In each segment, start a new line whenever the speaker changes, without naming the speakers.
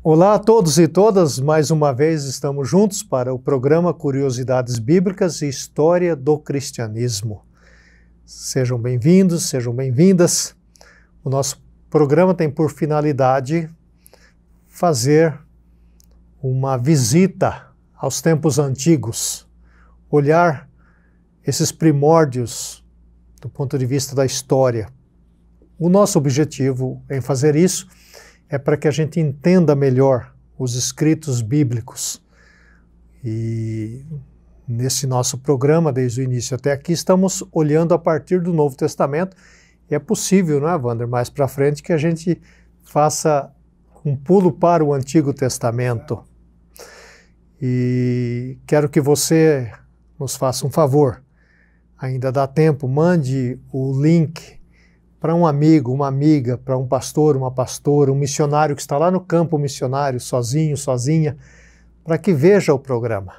Olá a todos e todas, mais uma vez estamos juntos para o programa Curiosidades Bíblicas e História do Cristianismo. Sejam bem-vindos, sejam bem-vindas. O nosso programa tem por finalidade fazer uma visita aos tempos antigos, olhar esses primórdios do ponto de vista da história. O nosso objetivo em fazer isso é para que a gente entenda melhor os escritos bíblicos. E nesse nosso programa, desde o início até aqui, estamos olhando a partir do Novo Testamento. E é possível, não é, Wander, mais para frente, que a gente faça um pulo para o Antigo Testamento. E quero que você nos faça um favor. Ainda dá tempo, mande o link para um amigo, uma amiga, para um pastor, uma pastora, um missionário que está lá no campo missionário, sozinho, sozinha, para que veja o programa.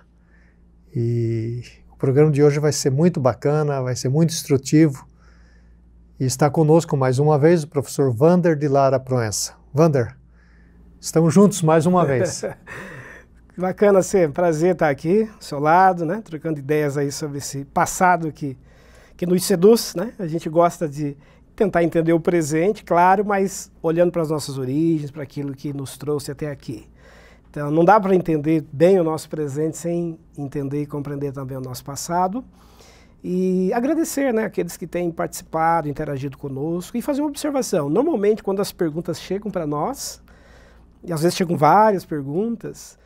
E o programa de hoje vai ser muito bacana, vai ser muito instrutivo. E está conosco mais uma vez o professor Wander de Lara Proença. Wander, estamos juntos mais uma vez.
Bacana ser, prazer estar aqui, ao seu lado, né, trocando ideias aí sobre esse passado que nos seduz, né? A gente gosta de tentar entender o presente, claro, mas olhando para as nossas origens, para aquilo que nos trouxe até aqui. Então, não dá para entender bem o nosso presente sem entender e compreender também o nosso passado. E agradecer, né, aqueles que têm participado, interagido conosco e fazer uma observação. Normalmente, quando as perguntas chegam para nós, e às vezes chegam várias perguntas,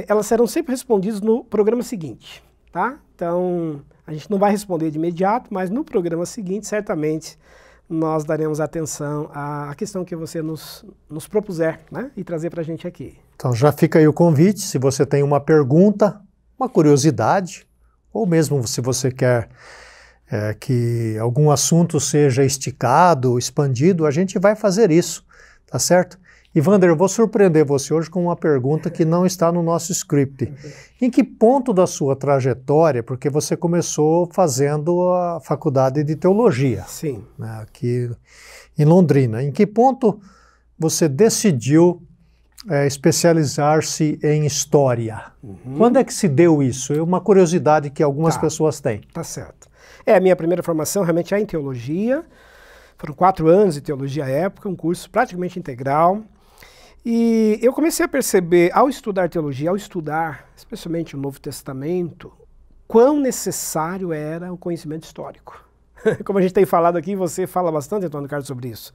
elas serão sempre respondidas no programa seguinte, tá? Então, a gente não vai responder de imediato, mas no programa seguinte, certamente, nós daremos atenção à questão que você nos propuser, né, e trazer para a gente aqui.
Então já fica aí o convite, se você tem uma pergunta, uma curiosidade, ou mesmo se você quer que algum assunto seja esticado, expandido, a gente vai fazer isso, tá certo? E Wander, eu vou surpreender você hoje com uma pergunta que não está no nosso script. Em que ponto da sua trajetória, porque você começou fazendo a faculdade de teologia,
sim,
né, aqui em Londrina, em que ponto você decidiu especializar-se em história? Quando é que se deu isso? É uma curiosidade que algumas pessoas têm.
Tá certo. A minha primeira formação realmente é em teologia. Foram 4 anos de teologia à época, um curso praticamente integral. E eu comecei a perceber, ao estudar teologia, ao estudar especialmente o Novo Testamento, quão necessário era o conhecimento histórico. Como a gente tem falado aqui, você fala bastante, Antônio Carlos, sobre isso.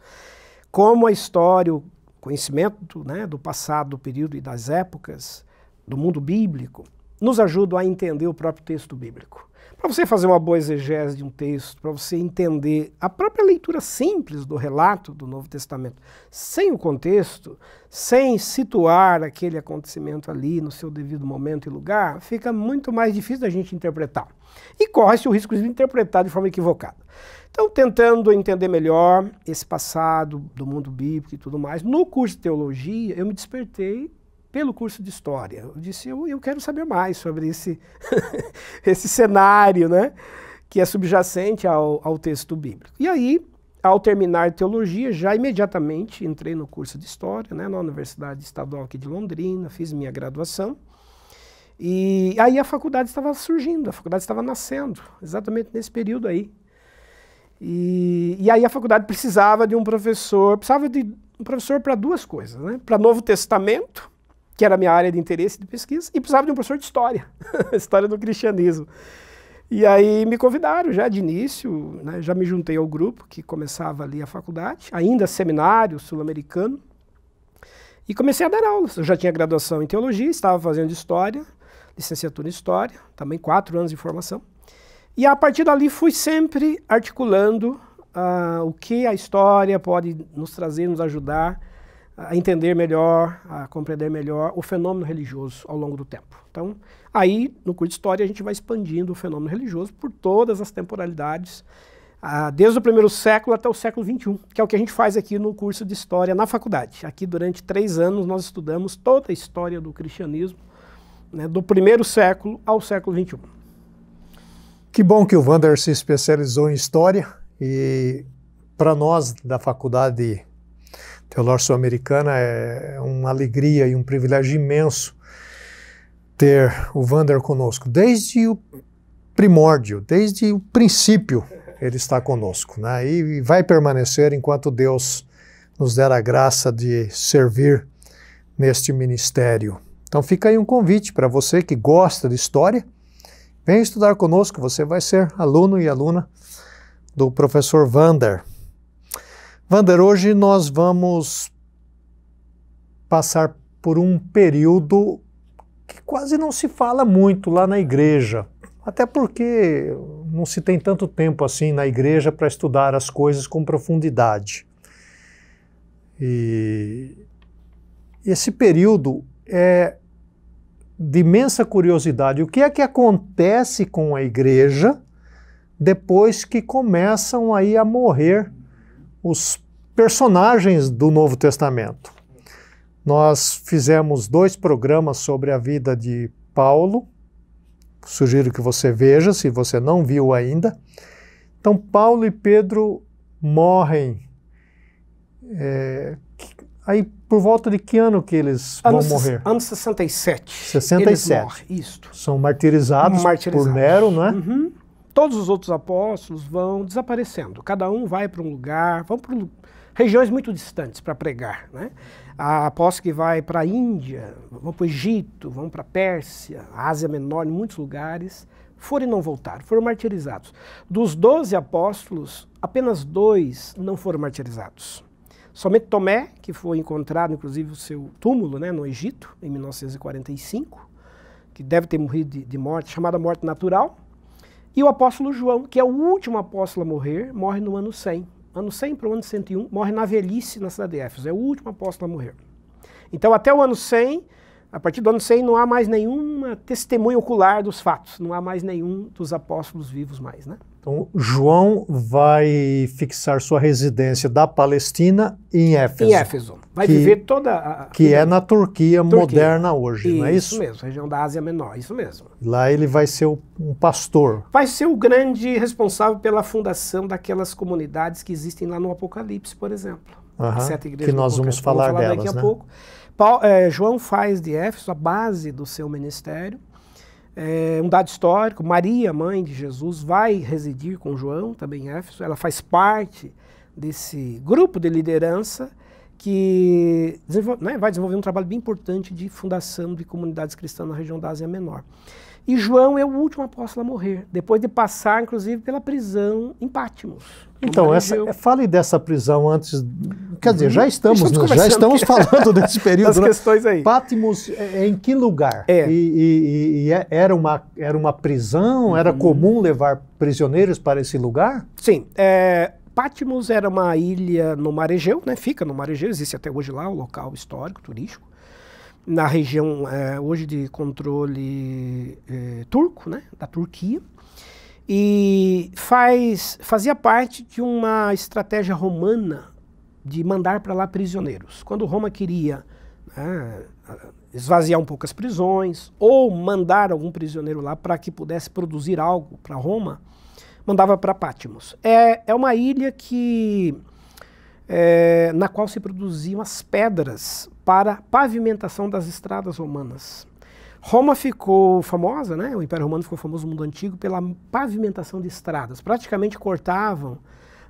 Como a história, o conhecimento, né, do passado, do período e das épocas, do mundo bíblico, nos ajudam a entender o próprio texto bíblico. Para você fazer uma boa exegese de um texto, para você entender a própria leitura simples do relato do Novo Testamento, sem o contexto, sem situar aquele acontecimento ali no seu devido momento e lugar, fica muito mais difícil da gente interpretar. E corre-se o risco de interpretar de forma equivocada. Então, tentando entender melhor esse passado do mundo bíblico e tudo mais, no curso de teologia eu me despertei pelo curso de História. Eu disse, eu quero saber mais sobre esse, esse cenário, né, que é subjacente ao texto bíblico. E aí, ao terminar Teologia, já imediatamente entrei no curso de História, né, na Universidade Estadual aqui de Londrina, fiz minha graduação. E aí a faculdade estava surgindo, a faculdade estava nascendo, exatamente nesse período aí. E aí a faculdade precisava de um professor para 2 coisas, né, para Novo Testamento, que era a minha área de interesse de pesquisa, e precisava de um professor de história, história do cristianismo. E aí me convidaram já de início, né, já me juntei ao grupo que começava ali a faculdade, ainda seminário sul-americano, e comecei a dar aulas. Eu já tinha graduação em teologia, estava fazendo história, licenciatura em história, também 4 anos de formação. E a partir dali fui sempre articulando o que a história pode nos trazer, nos ajudar a entender melhor, a compreender melhor o fenômeno religioso ao longo do tempo. Então, aí, no curso de História, a gente vai expandindo o fenômeno religioso por todas as temporalidades, desde o primeiro século até o século XXI, que é o que a gente faz aqui no curso de História na faculdade. Aqui, durante 3 anos, nós estudamos toda a história do cristianismo, né, do primeiro século ao século XXI.
Que bom que o Wander se especializou em História e para nós da faculdade Teológica Sul-Americana é uma alegria e um privilégio imenso ter o Wander conosco. Desde o primórdio, desde o princípio, ele está conosco, né? E vai permanecer enquanto Deus nos der a graça de servir neste ministério. Então fica aí um convite para você que gosta de história, venha estudar conosco, você vai ser aluno e aluna do professor Wander. Wander, hoje nós vamos passar por um período que quase não se fala muito lá na igreja, até porque não se tem tanto tempo assim na igreja para estudar as coisas com profundidade. E esse período é de imensa curiosidade. O que é que acontece com a igreja depois que começam aí a morrer os personagens do Novo Testamento? Nós fizemos 2 programas sobre a vida de Paulo. Sugiro que você veja, se você não viu ainda. Então, Paulo e Pedro morrem. Aí, por volta de que ano que eles vão morrer?
Ano 67.
67.
Eles morrem, isto.
São martirizados por Nero, não é?
Uhum. Todos os outros apóstolos vão desaparecendo. Cada um vai para um lugar, vão para regiões muito distantes para pregar, né? A apóstolo que vai para a Índia, vão para o Egito, vão para a Pérsia, a Ásia Menor, em muitos lugares, foram e não voltaram, foram martirizados. Dos 12 apóstolos, apenas 2 não foram martirizados. Somente Tomé, que foi encontrado, inclusive, o seu túmulo, né, no Egito, em 1945, que deve ter morrido de morte, chamada morte natural, e o apóstolo João, que é o último apóstolo a morrer, morre no ano 100. Ano 100 para o ano 101, morre na velhice na cidade de Éfeso. É o último apóstolo a morrer. Então, até o ano 100, a partir do ano 100, não há mais nenhuma testemunha ocular dos fatos. Não há mais nenhum dos apóstolos vivos mais, né?
Então, João vai fixar sua residência da Palestina em Éfeso.
Em Éfeso. Vai viver toda a...
Que é na Turquia moderna hoje, não é isso?
Isso mesmo, região da Ásia Menor, isso mesmo.
Lá ele vai ser um pastor.
Vai ser o grande responsável pela fundação daquelas comunidades que existem lá no Apocalipse, por exemplo.
As
7 igrejas
que nós vamos falar delas,
daqui a
né?
pouco. João faz de Éfeso a base do seu ministério. Um dado histórico, Maria, mãe de Jesus, vai residir com João, também em Éfeso. Ela faz parte desse grupo de liderança que vai desenvolver um trabalho bem importante de fundação de comunidades cristãs na região da Ásia Menor. E João é o último apóstolo a morrer, depois de passar, inclusive, pela prisão em Patmos.
Então, fale dessa prisão antes. Quer dizer, já estamos falando desse período.
Das questões aí.
Patmos é em que lugar? Era uma prisão? Era comum levar prisioneiros para esse lugar?
Sim. Patmos era uma ilha no Mar Egeu, né? Fica no Mar Egeu, existe até hoje lá, um local histórico, turístico, na região hoje de controle turco, né? Da Turquia, e fazia parte de uma estratégia romana de mandar para lá prisioneiros. Quando Roma queria esvaziar um pouco as prisões, ou mandar algum prisioneiro lá para que pudesse produzir algo para Roma, mandava para Patmos. É uma ilha na qual se produziam as pedras para pavimentação das estradas romanas. Roma ficou famosa, né? O Império Romano ficou famoso no mundo antigo pela pavimentação de estradas. Praticamente cortavam,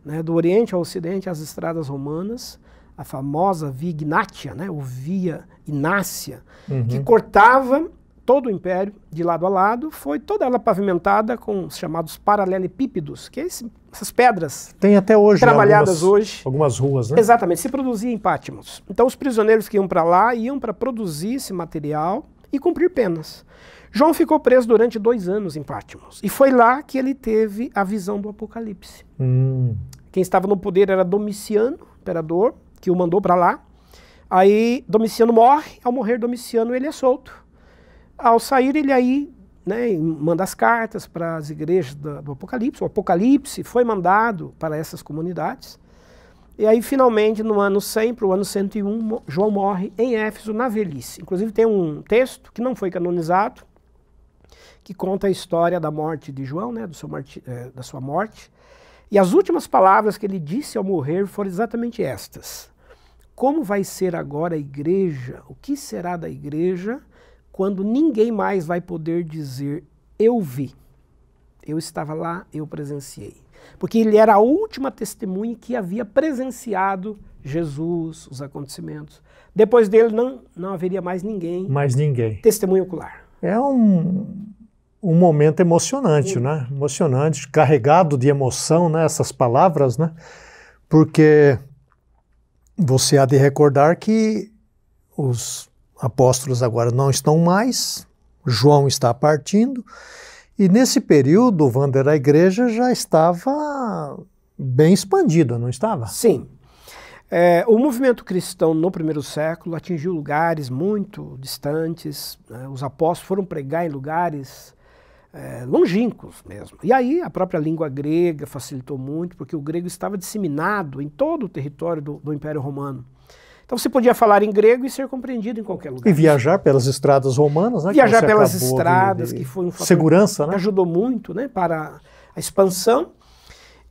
né, do Oriente ao Ocidente as estradas romanas, a famosa Via Ignatia, né, ou Via Inácia, que cortava todo o Império de lado a lado, foi toda ela pavimentada com os chamados paralelepípedos, que é essas pedras
tem até hoje,
trabalhadas hoje.
Algumas ruas, né?
Exatamente, se produzia em Patmos. Então os prisioneiros que iam para lá iam para produzir esse material e cumprir penas. João ficou preso durante 2 anos em Patmos. E foi lá que ele teve a visão do Apocalipse. Quem estava no poder era Domiciano, imperador, que o mandou para lá. Aí Domiciano morre, ao morrer Domiciano ele é solto. Ao sair ele aí, né, manda as cartas para as igrejas do Apocalipse. O Apocalipse foi mandado para essas comunidades. E aí finalmente no ano 100 para o ano 101, João morre em Éfeso na velhice. Inclusive tem um texto que não foi canonizado, que conta a história da morte de João, né, da sua morte. E as últimas palavras que ele disse ao morrer foram exatamente estas: como vai ser agora a igreja, o que será da igreja, quando ninguém mais vai poder dizer, eu vi, eu estava lá, eu presenciei. Porque ele era a última testemunha que havia presenciado Jesus, os acontecimentos. Depois dele não haveria mais ninguém.
Mais ninguém.
Testemunha ocular.
É um momento emocionante, né? Emocionante, carregado de emoção, né? Essas palavras, né? Porque você há de recordar que os apóstolos agora não estão mais, João está partindo, e nesse período, Wander, a igreja já estava bem expandida, não estava?
Sim. O movimento cristão no primeiro século atingiu lugares muito distantes, né? Os apóstolos foram pregar em lugares longínquos mesmo. E aí a própria língua grega facilitou muito, porque o grego estava disseminado em todo o território do Império Romano. Então você podia falar em grego e ser compreendido em qualquer lugar.
E viajar pelas estradas romanas, né?
Viajar pelas estradas, que foi um fator
segurança, né?
Que ajudou muito, né, para a expansão.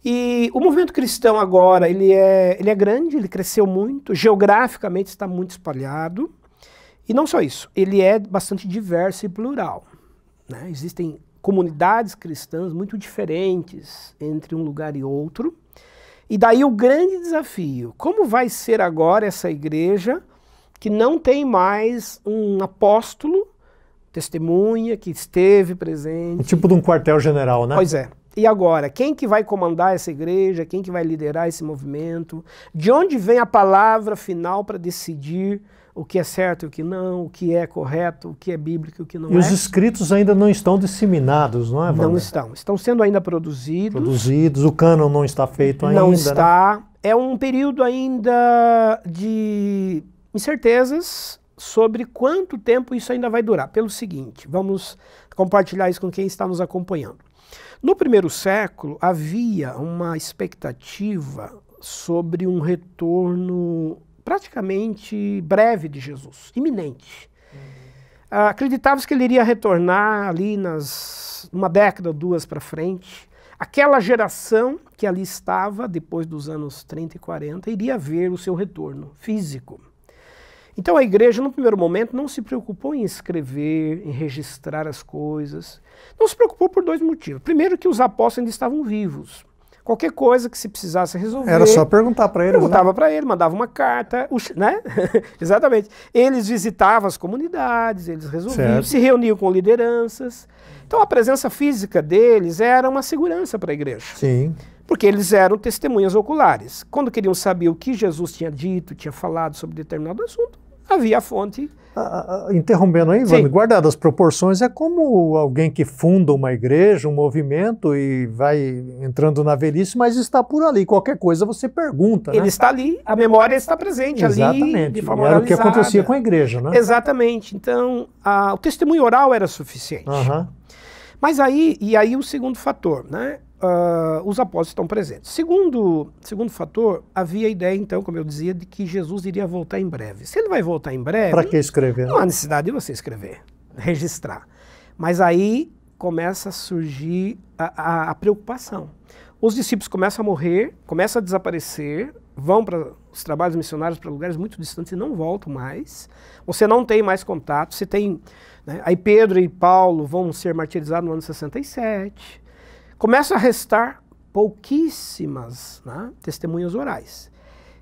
E o movimento cristão agora, ele é grande, ele cresceu muito, geograficamente está muito espalhado. E não só isso, ele é bastante diverso e plural, né? Existem comunidades cristãs muito diferentes entre um lugar e outro. E daí o grande desafio, como vai ser agora essa igreja que não tem mais um apóstolo, testemunha, que esteve presente.
Um tipo de um quartel-general, né?
Pois é. E agora, quem que vai comandar essa igreja? Quem que vai liderar esse movimento? De onde vem a palavra final para decidir o que é certo e o que não, o que é correto, o que é bíblico e o que não é?
E os escritos ainda não estão disseminados, não é, Wander?
Não estão. Estão sendo ainda produzidos.
O cânon não está feito ainda.
Não está.
Né?
É um período ainda de incertezas sobre quanto tempo isso ainda vai durar. Pelo seguinte, vamos compartilhar isso com quem está nos acompanhando. No primeiro século, havia uma expectativa sobre um retorno praticamente breve de Jesus, iminente. Acreditava-se que ele iria retornar ali numa década ou duas para frente. Aquela geração que ali estava, depois dos anos 30 e 40, iria ver o seu retorno físico. Então a igreja, no primeiro momento, não se preocupou em escrever, em registrar as coisas. Não se preocupou por dois motivos. Primeiro, que os apóstolos ainda estavam vivos. Qualquer coisa que se precisasse resolver...
Era só perguntar para eles,
perguntava para ele, mandava uma carta, né? Exatamente. Eles visitavam as comunidades, eles resolviam, certo, se reuniam com lideranças. Então a presença física deles era uma segurança para a igreja.
Sim.
Porque eles eram testemunhas oculares. Quando queriam saber o que Jesus tinha dito, tinha falado sobre determinado assunto, havia a fonte.
Interrompendo aí, Wander, guardado as proporções, é como alguém que funda uma igreja, um movimento e vai entrando na velhice, mas está por ali. Qualquer coisa você pergunta,
Ele
né?
está ali, a memória está presente.
Exatamente.
Ali, de forma
era
organizada.
O que acontecia com a igreja, né?
Exatamente. Então, o testemunho oral era suficiente. Mas aí o segundo fator, né? Os apóstolos estão presentes. Segundo fator, havia a ideia, então, como eu dizia, de que Jesus iria voltar em breve. Se ele vai voltar em breve...
Para que escrever?
Não há necessidade de você escrever, registrar. Mas aí começa a surgir a preocupação. Os discípulos começam a morrer, começam a desaparecer, vão para os trabalhos missionários para lugares muito distantes e não voltam mais. Você não tem mais contato. Você tem, né, aí Pedro e Paulo vão ser martirizados no ano 67. Começa a restar pouquíssimas, né, testemunhas orais.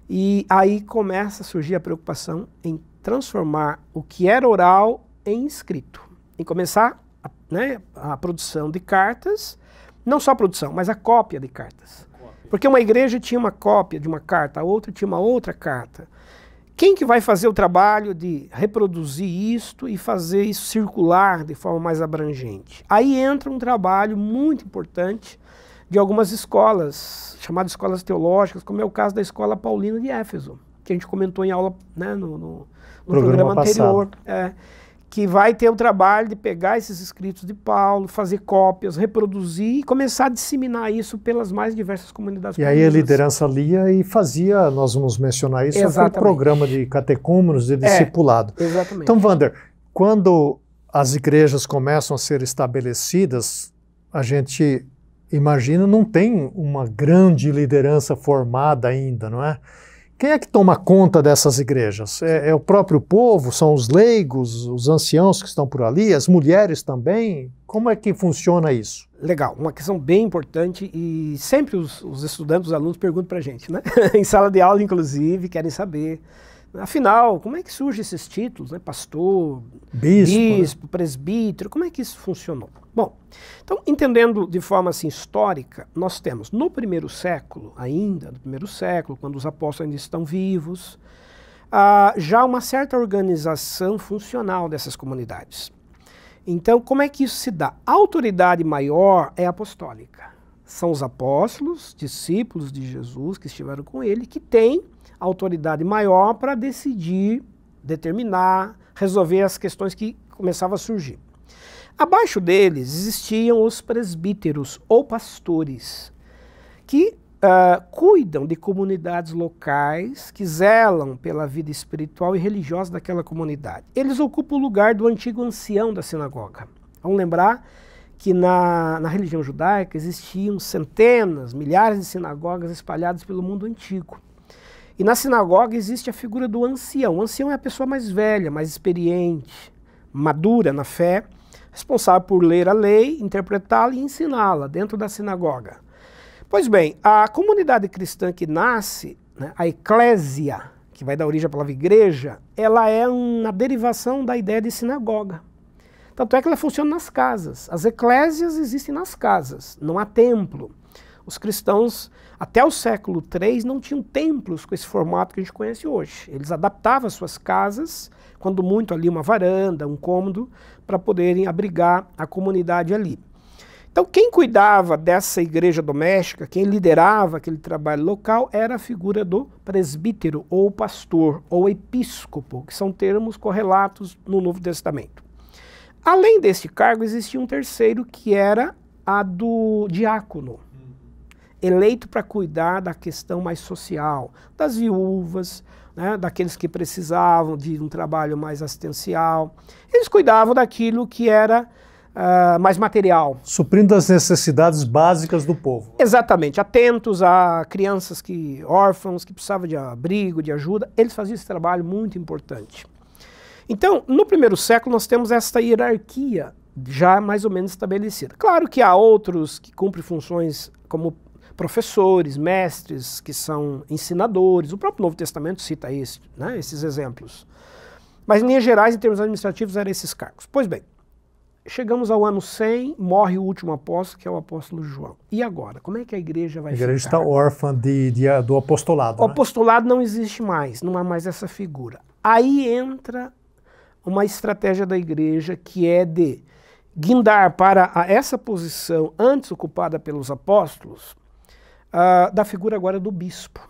E aí começa a surgir a preocupação em transformar o que era oral em escrito. Em começar a produção de cartas, não só a produção, mas a cópia de cartas. Porque uma igreja tinha uma cópia de uma carta, a outra tinha uma outra carta. Quem que vai fazer o trabalho de reproduzir isto e fazer isso circular de forma mais abrangente? Aí entra um trabalho muito importante de algumas escolas, chamadas escolas teológicas, como é o caso da Escola Paulina de Éfeso, que a gente comentou em aula, né, no programa anterior. Que vai ter o trabalho de pegar esses escritos de Paulo, fazer cópias, reproduzir e começar a disseminar isso pelas mais diversas comunidades.
E aí a liderança lia e fazia, nós vamos mencionar isso, foi um programa de catecúmenos, de discipulado.
Exatamente.
Então, Wander, quando as igrejas começam a ser estabelecidas, a gente imagina, não tem uma grande liderança formada ainda, não é? Quem é que toma conta dessas igrejas? É o próprio povo? São os leigos, os anciãos que estão por ali, as mulheres também? Como é que funciona isso?
Legal, uma questão bem importante e sempre os estudantes, os alunos perguntam para a gente, né? Em sala de aula, inclusive, querem saber. Afinal, como é que surgem esses títulos, né? Pastor, bispo, né? Presbítero, como é que isso funcionou? Bom, então, entendendo de forma assim, histórica, nós temos no primeiro século, quando os apóstolos ainda estão vivos, já uma certa organização funcional dessas comunidades. Então, como é que isso se dá? A autoridade maior é apostólica. São os apóstolos, discípulos de Jesus que estiveram com ele, que têm autoridade maior para decidir, determinar, resolver as questões que começavam a surgir. Abaixo deles existiam os presbíteros ou pastores, que cuidam de comunidades locais, que zelam pela vida espiritual e religiosa daquela comunidade. Eles ocupam o lugar do antigo ancião da sinagoga. Vamos lembrar que na religião judaica existiam centenas, milhares de sinagogas espalhadas pelo mundo antigo. E na sinagoga existe a figura do ancião. O ancião é a pessoa mais velha, mais experiente, madura na fé, responsável por ler a lei, interpretá-la e ensiná-la dentro da sinagoga. Pois bem, a comunidade cristã que nasce, né, a eclésia, que vai dar origem à palavra igreja, ela é uma derivação da ideia de sinagoga. Tanto é que ela funciona nas casas. As eclésias existem nas casas, não há templo. Os cristãos, até o século III, não tinham templos com esse formato que a gente conhece hoje. Eles adaptavam as suas casas, quando muito ali uma varanda, um cômodo, para poderem abrigar a comunidade ali. Então quem cuidava dessa igreja doméstica, quem liderava aquele trabalho local, era a figura do presbítero, ou pastor, ou episcopo, que são termos correlatos no Novo Testamento. Além desse cargo, existia um terceiro, que era a do diácono, eleito para cuidar da questão mais social, das viúvas, né, daqueles que precisavam de um trabalho mais assistencial. Eles cuidavam daquilo que era mais material.
Suprindo as necessidades básicas do povo.
Exatamente, atentos a crianças órfãos que precisavam de abrigo, de ajuda. Eles faziam esse trabalho muito importante. Então, no primeiro século, nós temos essa hierarquia já mais ou menos estabelecida. Claro que há outros que cumprem funções como professores, mestres, que são ensinadores. O próprio Novo Testamento cita isso, né, esses exemplos. Mas, em linhas gerais, em termos administrativos, eram esses cargos. Pois bem, chegamos ao ano 100, morre o último apóstolo, que é o apóstolo João. E agora? Como é que a igreja vai ficar?
A igreja está órfã do apostolado.
O apostolado não existe mais, não há mais essa figura. Aí entra uma estratégia da igreja que é de guindar para essa posição antes ocupada pelos apóstolos, da figura agora do bispo.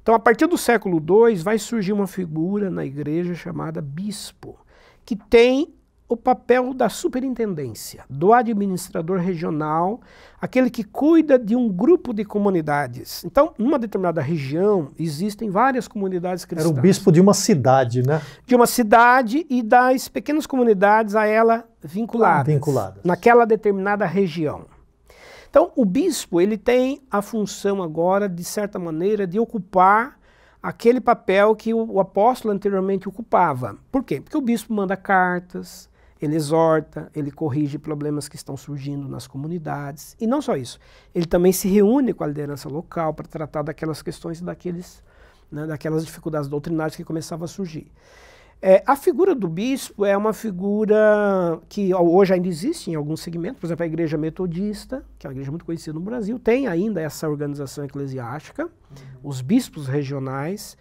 Então, a partir do século II, vai surgir uma figura na igreja chamada bispo, que tem o papel da superintendência, do administrador regional, aquele que cuida de um grupo de comunidades. Então, numa determinada região, existem várias comunidades cristãs.
Era o bispo de uma cidade, né?
De uma cidade e das pequenas comunidades a ela vinculadas. Naquela determinada região. Então, o bispo, ele tem a função agora, de certa maneira, de ocupar aquele papel que o apóstolo anteriormente ocupava. Por quê? Porque o bispo manda cartas, ele exorta, ele corrige problemas que estão surgindo nas comunidades. E não só isso, ele também se reúne com a liderança local para tratar daquelas questões e daquelas dificuldades doutrinárias que começavam a surgir. A figura do bispo é uma figura que hoje ainda existe em alguns segmentos. Por exemplo, a igreja metodista, que é uma igreja muito conhecida no Brasil, tem ainda essa organização eclesiástica, os bispos regionais.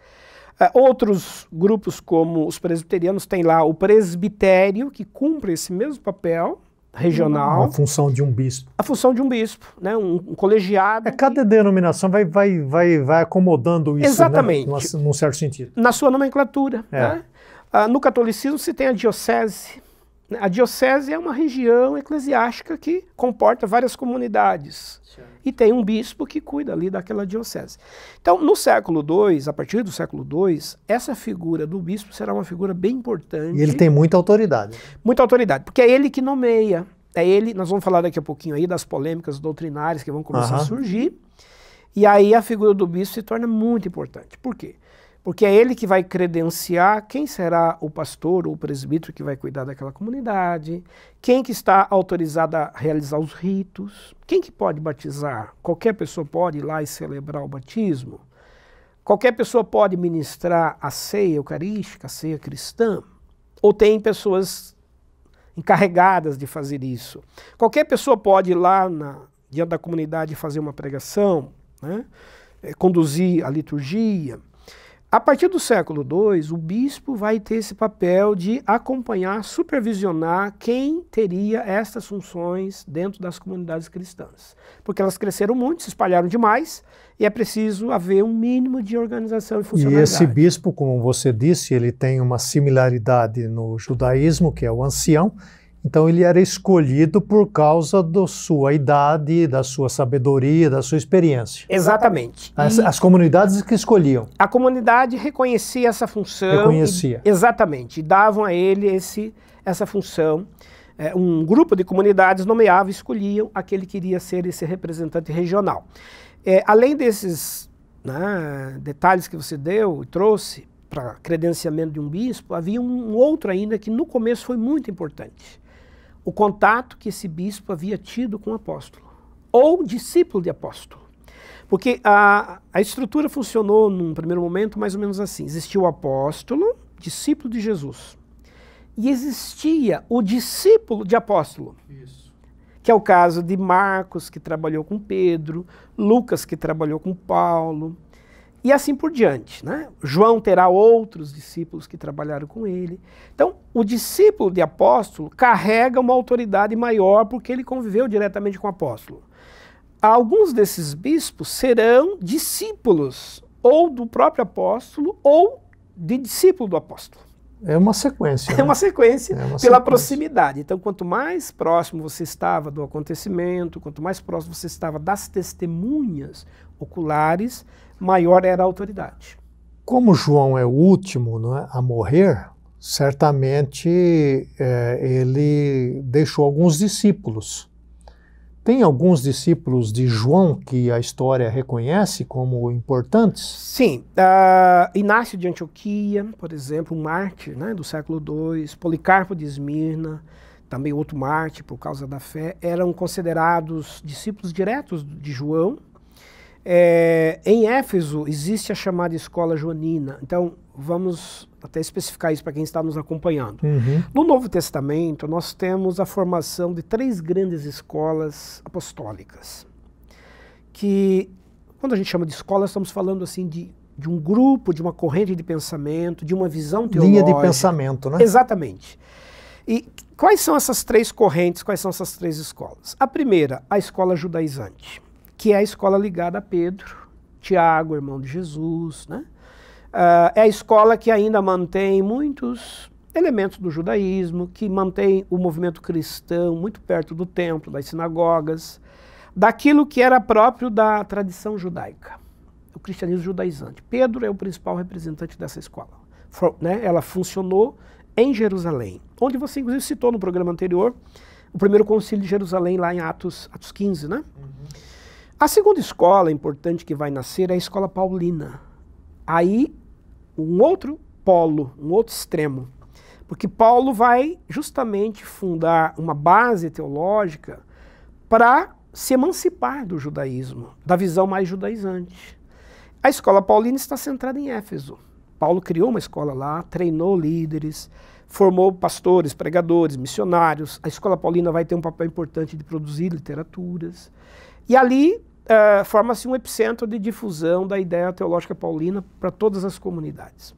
Outros grupos, como os presbiterianos, têm lá o presbitério, que cumpre esse mesmo papel regional.
A função de um bispo.
A função de um bispo, né? Um colegiado.
Cada denominação vai acomodando isso.
Exatamente.
Né? Num certo sentido.
Na sua nomenclatura. Né? No catolicismo se tem a diocese. A diocese é uma região eclesiástica que comporta várias comunidades. Certo. E tem um bispo que cuida ali daquela diocese. Então, no século II, a partir do século II, essa figura do bispo será uma figura bem importante.
E ele tem muita autoridade.
Muita autoridade, porque é ele que nomeia. Nós vamos falar daqui a pouquinho aí das polêmicas doutrinárias que vão começar a surgir. E aí a figura do bispo se torna muito importante. Por quê? Porque é ele que vai credenciar quem será o pastor ou o presbítero que vai cuidar daquela comunidade, quem que está autorizado a realizar os ritos, quem que pode batizar. Qualquer pessoa pode ir lá e celebrar o batismo. Qualquer pessoa pode ministrar a ceia eucarística, a ceia cristã. Ou tem pessoas encarregadas de fazer isso. Qualquer pessoa pode ir lá diante da comunidade fazer uma pregação, né? Conduzir a liturgia. A partir do século II, o bispo vai ter esse papel de acompanhar, supervisionar quem teria estas funções dentro das comunidades cristãs. Porque elas cresceram muito, se espalharam demais, e é preciso haver um mínimo de organização e funcionalidade.
E esse bispo, como você disse, ele tem uma similaridade no judaísmo, que é o ancião. Então ele era escolhido por causa da sua idade, da sua sabedoria, da sua experiência.
Exatamente.
As comunidades que escolhiam.
A comunidade reconhecia essa função.
Reconhecia.
Exatamente. E davam a ele essa função. Um grupo de comunidades nomeava e escolhiam aquele que iria ser esse representante regional. Além desses, né, detalhes que você deu e trouxe para credenciamento de um bispo, havia um outro ainda que no começo foi muito importante. O contato que esse bispo havia tido com o apóstolo, ou discípulo de apóstolo. Porque a estrutura funcionou num primeiro momento mais ou menos assim. Existia o apóstolo, discípulo de Jesus. E existia o discípulo de apóstolo. Isso. Que é o caso de Marcos, que trabalhou com Pedro, Lucas, que trabalhou com Paulo, e assim por diante, né? João terá outros discípulos que trabalharam com ele. Então, o discípulo de apóstolo carrega uma autoridade maior porque ele conviveu diretamente com o apóstolo. Alguns desses bispos serão discípulos ou do próprio apóstolo ou de discípulo do apóstolo.
É uma sequência.
É uma sequência pela proximidade. Então, quanto mais próximo você estava do acontecimento, quanto mais próximo você estava das testemunhas oculares, maior era a autoridade.
Como João é o último, não é, a morrer, certamente ele deixou alguns discípulos. Tem alguns discípulos de João que a história reconhece como importantes?
Sim. Inácio de Antioquia, por exemplo, um mártir, né, do século II, Policarpo de Esmirna, também outro mártir por causa da fé, eram considerados discípulos diretos de João. Em Éfeso existe a chamada escola joanina, então vamos até especificar isso para quem está nos acompanhando.
Uhum.
No Novo Testamento nós temos a formação de 3 grandes escolas apostólicas, que quando a gente chama de escola estamos falando assim de um grupo, de uma corrente de pensamento, de uma visão teológica.
Linha de pensamento, né?
Exatamente. E quais são essas 3 correntes, quais são essas 3 escolas? A primeira, a escola judaizante, que é a escola ligada a Pedro, Tiago, irmão de Jesus, né? É a escola que ainda mantém muitos elementos do judaísmo, que mantém o movimento cristão muito perto do templo, das sinagogas, daquilo que era próprio da tradição judaica, o cristianismo judaizante. Pedro é o principal representante dessa escola. Ela funcionou em Jerusalém, onde você inclusive citou no programa anterior, o primeiro concílio de Jerusalém, lá em Atos 15, né? Uhum. A segunda escola importante que vai nascer é a escola paulina. Aí, um outro polo, um outro extremo. Porque Paulo vai justamente fundar uma base teológica para se emancipar do judaísmo, da visão mais judaizante. A escola paulina está centrada em Éfeso. Paulo criou uma escola lá, treinou líderes, formou pastores, pregadores, missionários. A escola paulina vai ter um papel importante de produzir literaturas. E ali forma-se um epicentro de difusão da ideia teológica paulina para todas as comunidades.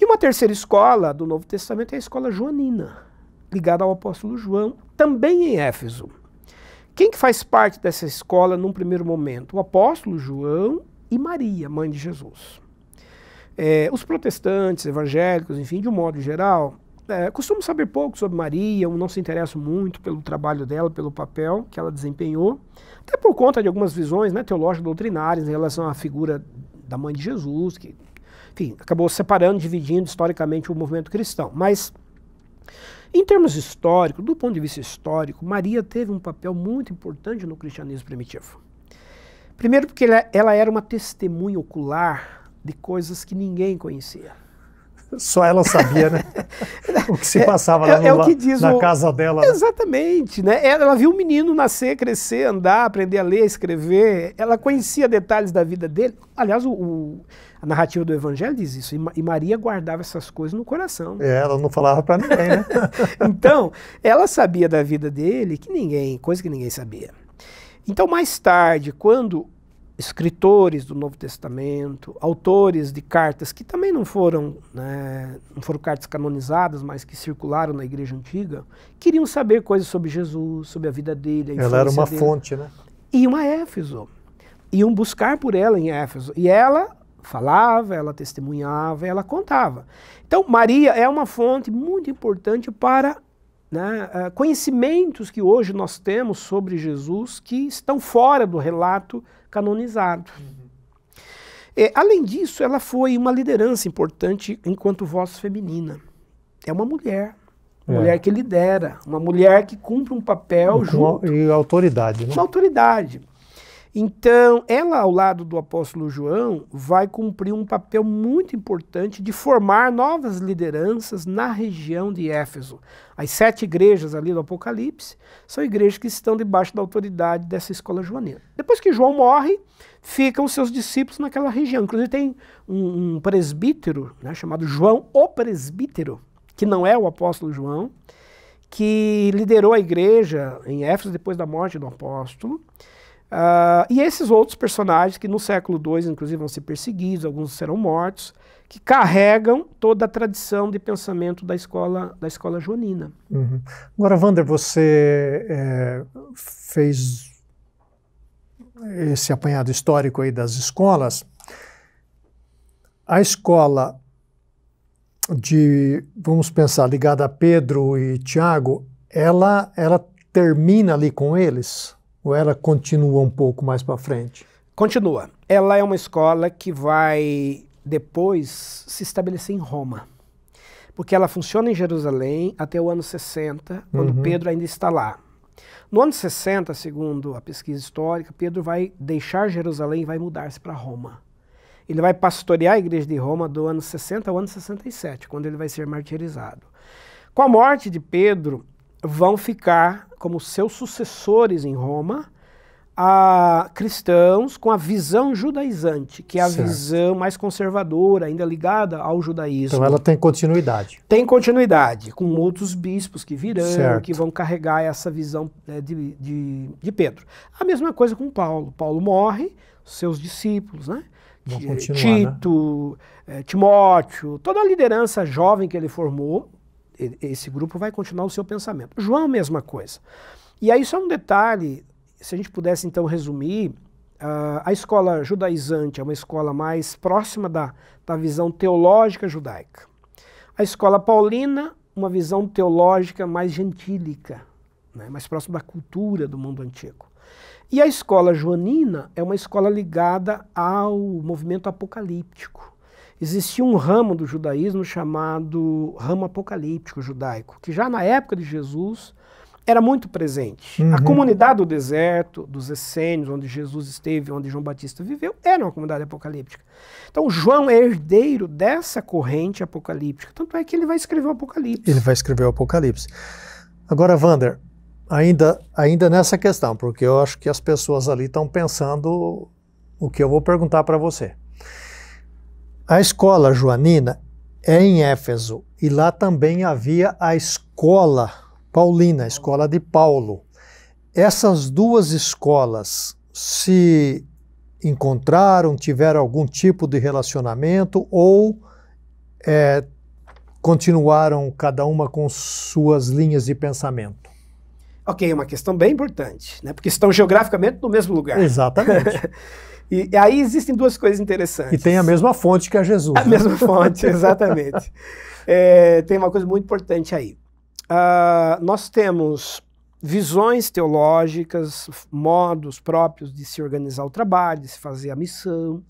E uma terceira escola do Novo Testamento é a escola joanina, ligada ao apóstolo João, também em Éfeso. Quem que faz parte dessa escola num primeiro momento? O apóstolo João e Maria, mãe de Jesus. Os protestantes, evangélicos, enfim, de um modo geral, costumam saber pouco sobre Maria, não se interessam muito pelo trabalho dela, pelo papel que ela desempenhou, até por conta de algumas visões, né, teológicas doutrinárias em relação à figura da mãe de Jesus, que, enfim, acabou separando, dividindo historicamente o movimento cristão. Mas, em termos históricos, do ponto de vista histórico, Maria teve um papel muito importante no cristianismo primitivo. Primeiro porque ela era uma testemunha ocular de coisas que ninguém conhecia.
Só ela sabia, né? O que se passava lá na casa dela. Né?
Exatamente, né? Ela viu o menino nascer, crescer, andar, aprender a ler, escrever. Ela conhecia detalhes da vida dele. Aliás, a narrativa do Evangelho diz isso. E Maria guardava essas coisas no coração.
Ela não falava para ninguém, né?
Então, ela sabia da vida dele coisa que ninguém sabia. Então, mais tarde, quando escritores do Novo Testamento, autores de cartas que também não foram cartas canonizadas, mas que circularam na Igreja Antiga, queriam saber coisas sobre Jesus, sobre a vida dele, a infância
dele. Ela era uma
dele.
fonte, né?
Iam a Éfeso, iam buscar por ela em Éfeso, e ela falava, ela testemunhava, ela contava. Então, Maria é uma fonte muito importante para conhecimentos que hoje nós temos sobre Jesus que estão fora do relato canonizado. Além disso, ela foi uma liderança importante enquanto voz feminina. É uma mulher. Uma mulher que lidera, uma mulher que cumpre um papel junto.
E autoridade, né?
Uma autoridade. Então, ela, ao lado do apóstolo João, vai cumprir um papel muito importante de formar novas lideranças na região de Éfeso. As 7 igrejas ali do Apocalipse são igrejas que estão debaixo da autoridade dessa escola joanina. Depois que João morre, ficam seus discípulos naquela região. Inclusive tem um presbítero, chamado João o Presbítero, que não é o apóstolo João, que liderou a igreja em Éfeso depois da morte do apóstolo. E esses outros personagens que no século II, inclusive, vão ser perseguidos, alguns serão mortos, que carregam toda a tradição de pensamento da escola joanina.
Uhum. Agora, Wander, você fez esse apanhado histórico aí das escolas. A escola vamos pensar, ligada a Pedro e Tiago, ela termina ali com eles? Ou ela continua um pouco mais para frente?
Continua. Ela é uma escola que vai depois se estabelecer em Roma. Porque ela funciona em Jerusalém até o ano 60, quando Pedro ainda está lá. No ano 60, segundo a pesquisa histórica, Pedro vai deixar Jerusalém e vai mudar-se para Roma. Ele vai pastorear a igreja de Roma do ano 60 ao ano 67, quando ele vai ser martirizado. Com a morte de Pedro, vão ficar como seus sucessores em Roma cristãos com a visão judaizante, que é a visão mais conservadora, ainda ligada ao judaísmo.
Então ela tem continuidade.
Tem continuidade, com outros bispos que virão, que vão carregar essa visão de Pedro. A mesma coisa com Paulo. Paulo morre, seus discípulos, né? Tito, Timóteo, toda a liderança jovem que ele formou, esse grupo vai continuar o seu pensamento. João, a mesma coisa. E aí só um detalhe, se a gente pudesse então resumir, a escola judaizante é uma escola mais próxima da visão teológica judaica. A escola paulina, uma visão teológica mais gentílica, mais próxima da cultura do mundo antigo. E a escola joanina é uma escola ligada ao movimento apocalíptico. Existia um ramo do judaísmo chamado ramo apocalíptico judaico, que já na época de Jesus era muito presente. A comunidade do deserto, dos essênios, onde Jesus esteve, onde João Batista viveu, era uma comunidade apocalíptica. Então João é herdeiro dessa corrente apocalíptica, tanto é que ele vai escrever o Apocalipse.
Ele vai escrever o Apocalipse. Agora, Wander, ainda nessa questão, porque eu acho que as pessoas ali estão pensando o que eu vou perguntar para você. A escola joanina é em Éfeso, e lá também havia a escola paulina, a escola de Paulo. Essas duas escolas se encontraram, tiveram algum tipo de relacionamento ou continuaram cada uma com suas linhas de pensamento?
Ok, é uma questão bem importante, porque estão geograficamente no mesmo lugar.
Exatamente.
E aí existem duas coisas interessantes.
E tem a mesma fonte que a Jesus.
A mesma fonte, exatamente. Tem uma coisa muito importante aí. Nós temos visões teológicas, modos próprios de se organizar o trabalho, de se fazer a missão,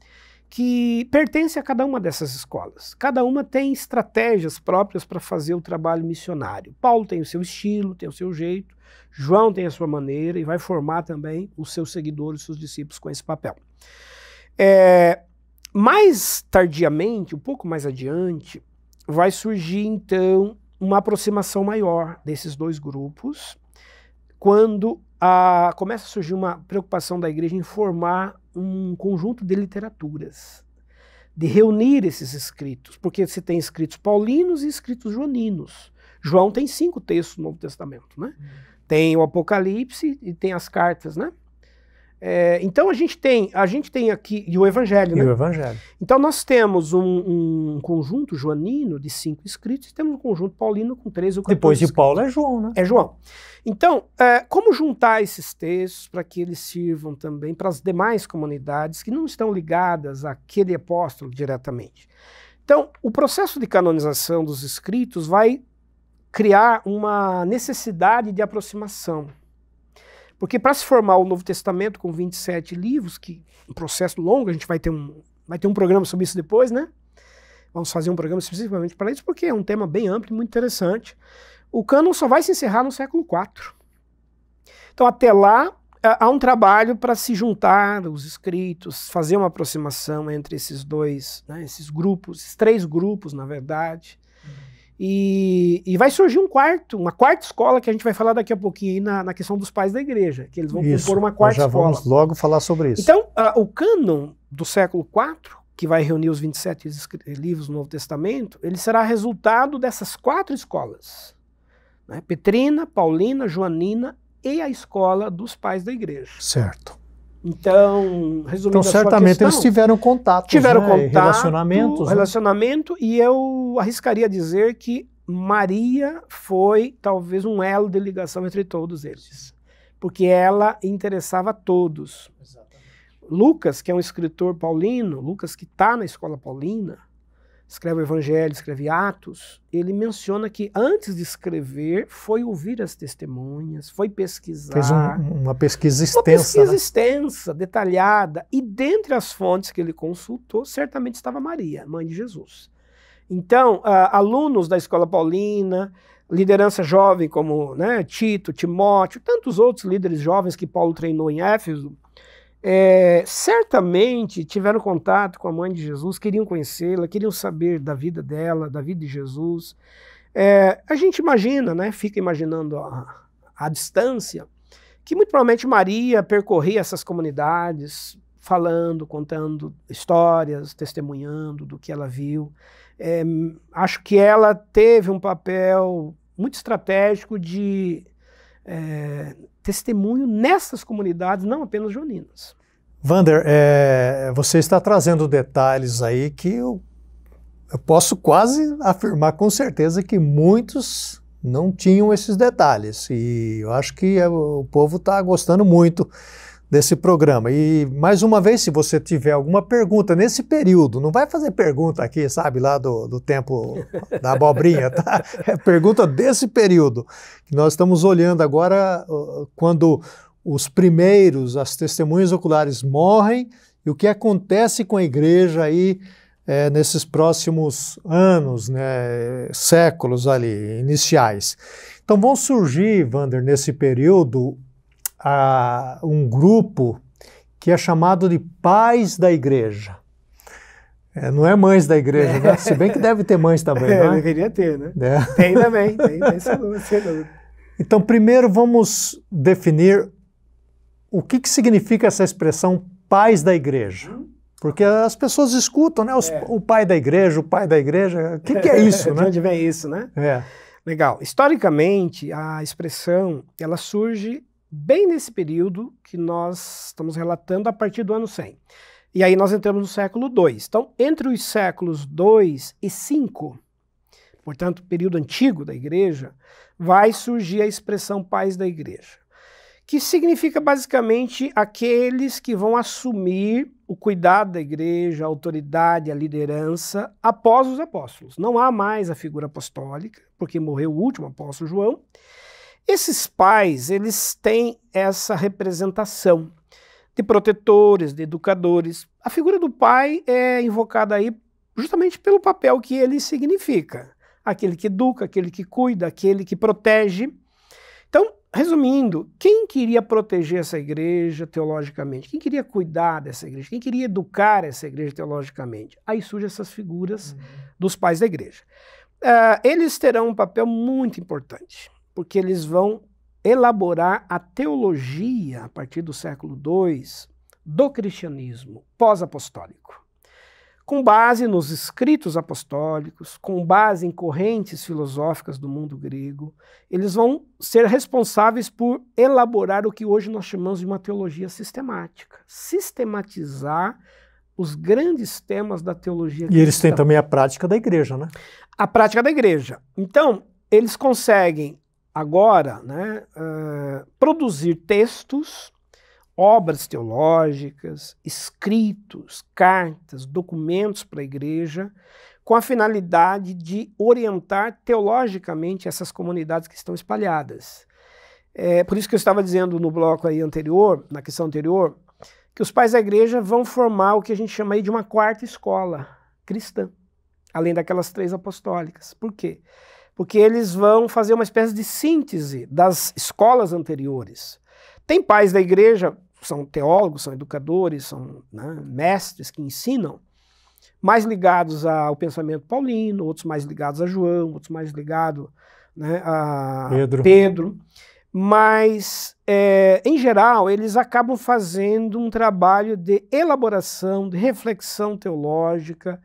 que pertence a cada uma dessas escolas. Cada uma tem estratégias próprias para fazer o trabalho missionário. Paulo tem o seu estilo, tem o seu jeito, João tem a sua maneira e vai formar também os seus seguidores, os seus discípulos com esse papel. Mais tardiamente, um pouco mais adiante, vai surgir então uma aproximação maior desses dois grupos, quando começa a surgir uma preocupação da igreja em formar um conjunto de literaturas, de reunir esses escritos, porque você tem escritos paulinos e escritos joaninos. João tem 5 textos no Novo Testamento, né? Tem o Apocalipse e tem as cartas, né? Então a gente tem aqui, e o Evangelho, né?
E o Evangelho.
Então nós temos um conjunto joanino de 5 escritos e temos um conjunto paulino com 13 ou 14
Depois de
escritos.
Paulo é João, né?
É João. Então, como juntar esses textos para que eles sirvam também para as demais comunidades que não estão ligadas àquele apóstolo diretamente? Então, o processo de canonização dos escritos vai criar uma necessidade de aproximação. Porque para se formar o Novo Testamento com 27 livros, que é um processo longo, a gente vai ter um programa sobre isso depois, né? Vamos fazer um programa especificamente para isso, porque é um tema bem amplo e muito interessante. O cânon só vai se encerrar no século IV. Então, até lá, há um trabalho para se juntar os escritos, fazer uma aproximação entre esses dois, né, esses grupos, esses 3 grupos, na verdade. E vai surgir uma quarta escola que a gente vai falar daqui a pouquinho na questão dos pais da igreja, que eles vão compor uma quarta escola.
Vamos logo falar sobre isso.
Então, o cânon do século IV, que vai reunir os 27 livros do Novo Testamento, ele será resultado dessas 4 escolas, né? Petrina, Paulina, Joanina e a escola dos pais da igreja.
Certo.
Então, resumindo
certamente eles tiveram contato,
contato, relacionamento, e eu arriscaria dizer que Maria foi talvez um elo de ligação entre todos eles, porque ela interessava a todos. Exatamente. Lucas, que é um escritor paulino, Lucas que está na escola paulina, escreve o Evangelho, escreve Atos, ele menciona que antes de escrever foi ouvir as testemunhas, foi pesquisar.
Fez uma pesquisa extensa.
Uma pesquisa
né?
extensa, detalhada, e dentre as fontes que ele consultou, certamente estava Maria, mãe de Jesus. Então, alunos da escola paulina, liderança jovem como, né, Tito, Timóteo, tantos outros líderes jovens que Paulo treinou em Éfeso, certamente tiveram contato com a mãe de Jesus, queriam conhecê-la, queriam saber da vida dela, da vida de Jesus. A gente imagina, né, fica imaginando a distância, que muito provavelmente Maria percorria essas comunidades, falando, contando histórias, testemunhando do que ela viu. Acho que ela teve um papel muito estratégico de testemunho nessas comunidades, não apenas joaninas.
Wander, você está trazendo detalhes aí que eu posso quase afirmar com certeza que muitos não tinham esses detalhes, e eu acho que o povo está gostando muito desse programa. E, mais uma vez, se você tiver alguma pergunta nesse período, não vai fazer pergunta aqui, sabe, lá do tempo da abobrinha, tá? É pergunta desse período, que nós estamos olhando agora quando os primeiros, as testemunhas oculares morrem, e o que acontece com a igreja aí nesses próximos anos, né, séculos ali, iniciais. Então vão surgir, Wander, nesse período, um grupo que é chamado de pais da igreja. Não é mães da igreja, né? Se bem que deve ter mães também, não é?
Deveria ter, né? Tem também, tem sem dúvida.
Então, primeiro vamos definir o que significa essa expressão pais da igreja. Porque as pessoas escutam, né? O pai da igreja, o pai da igreja. O que é isso, né?
De onde vem isso, né? Legal. Historicamente, a expressão, ela surge bem nesse período que nós estamos relatando a partir do ano 100. E aí nós entramos no século II. Então, entre os séculos II e V, portanto, período antigo da igreja, vai surgir a expressão pais da igreja, que significa basicamente aqueles que vão assumir o cuidado da igreja, a autoridade, a liderança após os apóstolos. Não há mais a figura apostólica, porque morreu o último apóstolo João. Esses pais, eles têm essa representação de protetores, de educadores. a figura do pai é invocada aí justamente pelo papel que ele significa. Aquele que educa, aquele que cuida, aquele que protege. Então, resumindo, quem queria proteger essa igreja teologicamente? Quem queria cuidar dessa igreja? Quem queria educar essa igreja teologicamente? Aí surgem essas figuras dos pais da igreja. Eles terão um papel muito importante, porque eles vão elaborar a teologia, a partir do século II, do cristianismo pós-apostólico. Com base nos escritos apostólicos, com base em correntes filosóficas do mundo grego, eles vão ser responsáveis por elaborar o que hoje nós chamamos de uma teologia sistemática. Sistematizar os grandes temas da teologia cristã.
E eles têm também a prática da igreja, né?
A prática da igreja. Então, eles conseguem agora, né, produzir textos, obras teológicas, escritos, cartas, documentos para a igreja, com a finalidade de orientar teologicamente essas comunidades que estão espalhadas. Por isso que eu estava dizendo no bloco aí anterior, na questão anterior, que os pais da igreja vão formar o que a gente chama aí de uma quarta escola cristã, além daquelas 3 apostólicas. Por quê? Porque eles vão fazer uma espécie de síntese das escolas anteriores. Tem pais da igreja, são teólogos, são educadores, são, né, mestres que ensinam, mais ligados ao pensamento paulino, outros mais ligados a João, outros mais ligados, né, a Pedro. Mas, em geral, eles acabam fazendo um trabalho de elaboração, de reflexão teológica,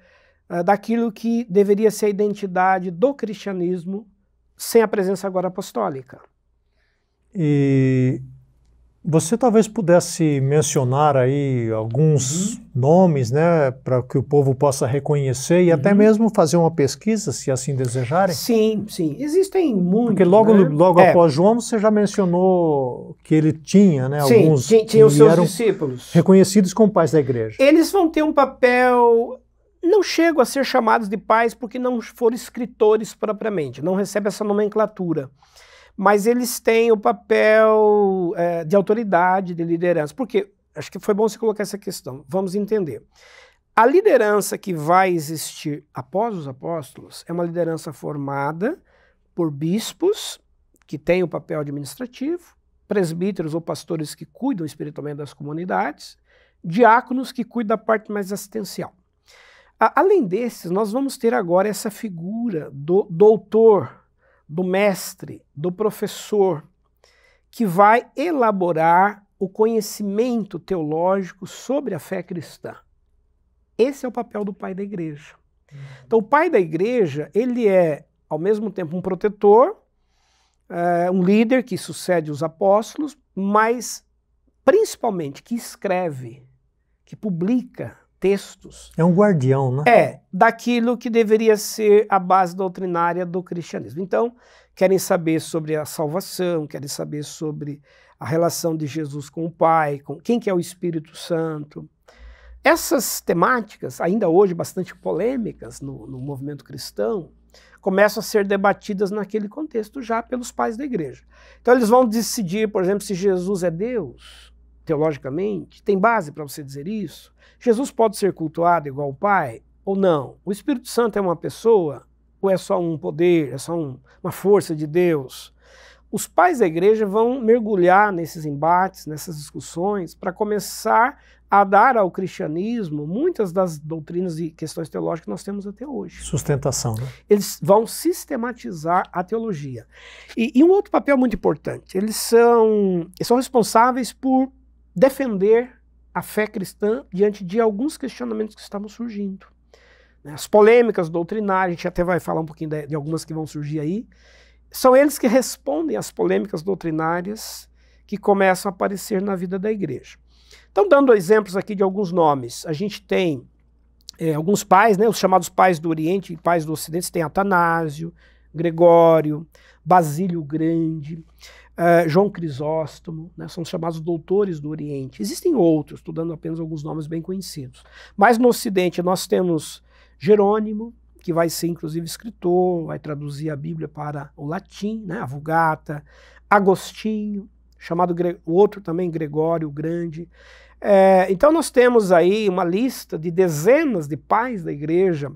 daquilo que deveria ser a identidade do cristianismo sem a presença agora apostólica.
E você talvez pudesse mencionar aí alguns nomes, né, para que o povo possa reconhecer e até mesmo fazer uma pesquisa, se assim desejarem?
Sim, sim. Existem muitos.
Porque logo após João você já mencionou que ele tinha, né,
sim,
alguns
tinha os seus discípulos
reconhecidos como pais da igreja.
Eles vão ter um papel, não chegam a ser chamados de pais porque não foram escritores propriamente, não recebe essa nomenclatura. Mas eles têm o papel de autoridade, de liderança. Porque, acho que foi bom você colocar essa questão, vamos entender. A liderança que vai existir após os apóstolos é uma liderança formada por bispos, que têm o papel administrativo, presbíteros ou pastores que cuidam espiritualmente das comunidades, diáconos que cuidam da parte mais assistencial. Além desses, nós vamos ter agora essa figura do doutor, do mestre, do professor, que vai elaborar o conhecimento teológico sobre a fé cristã. Esse é o papel do pai da igreja. Então, o pai da igreja, ele é, ao mesmo tempo, um protetor, um líder que sucede os apóstolos, mas, principalmente, que escreve, que publica textos.
É um guardião, né?
Daquilo que deveria ser a base doutrinária do cristianismo. Então, querem saber sobre a salvação, querem saber sobre a relação de Jesus com o Pai, com quem que é o Espírito Santo. Essas temáticas, ainda hoje bastante polêmicas no movimento cristão, começam a ser debatidas naquele contexto já pelos pais da igreja. Então, eles vão decidir, por exemplo, se Jesus é Deus, teologicamente. Tem base para você dizer isso? Jesus pode ser cultuado igual o Pai ou não? O Espírito Santo é uma pessoa ou é só um poder, é só uma força de Deus? Os pais da igreja vão mergulhar nesses embates, nessas discussões, para começar a dar ao cristianismo muitas das doutrinas e questões teológicas que nós temos até hoje.
Sustentação, né?
Eles vão sistematizar a teologia. E um outro papel muito importante, eles são responsáveis por defender a fé cristã diante de alguns questionamentos que estavam surgindo. As polêmicas doutrinárias, a gente até vai falar um pouquinho de algumas que vão surgir aí, são eles que respondem às polêmicas doutrinárias que começam a aparecer na vida da igreja. Então, dando exemplos aqui de alguns nomes, a gente tem alguns pais, né, os chamados pais do Oriente e pais do Ocidente. Você tem Atanásio, Gregório, Basílio Grande, João Crisóstomo, né, são chamados doutores do Oriente. Existem outros, estou dando apenas alguns nomes bem conhecidos. Mas no Ocidente nós temos Jerônimo, que vai ser inclusive escritor, vai traduzir a Bíblia para o latim, né, a Vulgata, Agostinho, chamado o outro também Gregório o Grande, Então nós temos aí uma lista de dezenas de pais da igreja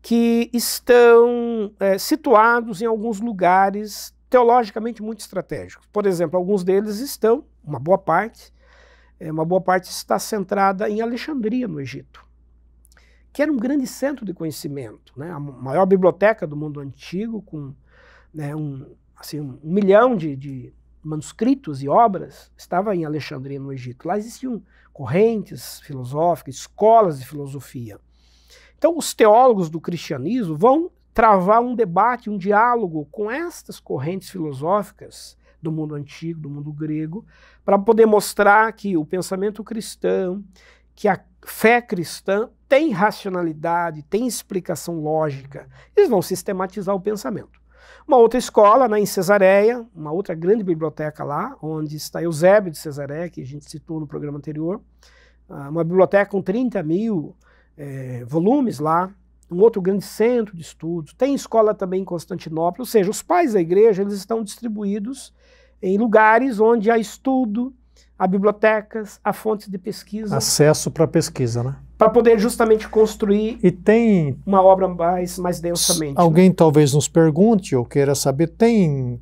que estão situados em alguns lugares teologicamente muito estratégicos. Por exemplo, alguns deles estão, uma boa parte está centrada em Alexandria, no Egito, que era um grande centro de conhecimento, né? A maior biblioteca do mundo antigo, com, né, um milhão de manuscritos e obras, estava em Alexandria, no Egito. Lá existiam correntes filosóficas, escolas de filosofia. Então, os teólogos do cristianismo vão travar um debate, um diálogo com estas correntes filosóficas do mundo antigo, do mundo grego, para poder mostrar que o pensamento cristão, que a fé cristã tem racionalidade, tem explicação lógica. Eles vão sistematizar o pensamento. Uma outra escola, né, em Cesareia, uma outra grande biblioteca lá, onde está Eusébio de Cesareia, que a gente citou no programa anterior, uma biblioteca com 30 mil volumes lá, um outro grande centro de estudos. Tem escola também em Constantinopla, ou seja, os pais da igreja eles estão distribuídos em lugares onde há estudo, há bibliotecas, há fontes de pesquisa.
Acesso para pesquisa, né?
Para poder justamente construir uma obra mais densamente.
Alguém talvez nos pergunte ou queira saber, tem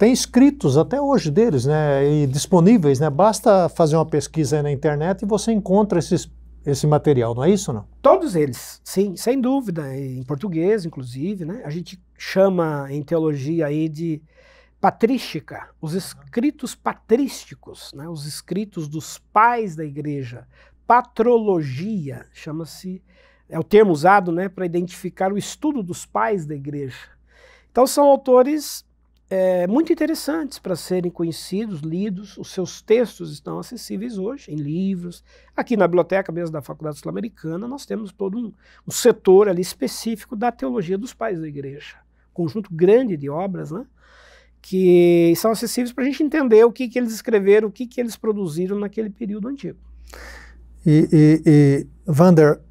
escritos até hoje deles, né? E disponíveis, né? Basta fazer uma pesquisa aí na internet e você encontra esse material, não é isso, não?
Todos eles, sim, sem dúvida, em português, inclusive, né? A gente chama em teologia aí de patrística, os escritos patrísticos, né? Os escritos dos pais da igreja. Patrologia, chama-se, é o termo usado, né, para identificar o estudo dos pais da igreja. Então são autores muito interessantes para serem conhecidos, lidos. Os seus textos estão acessíveis hoje em livros. Aqui na biblioteca mesmo da Faculdade Sul-Americana nós temos todo um setor ali específico da teologia dos pais da igreja. Um conjunto grande de obras, né, que são acessíveis para a gente entender o que eles escreveram, o que eles produziram naquele período antigo.
Wander,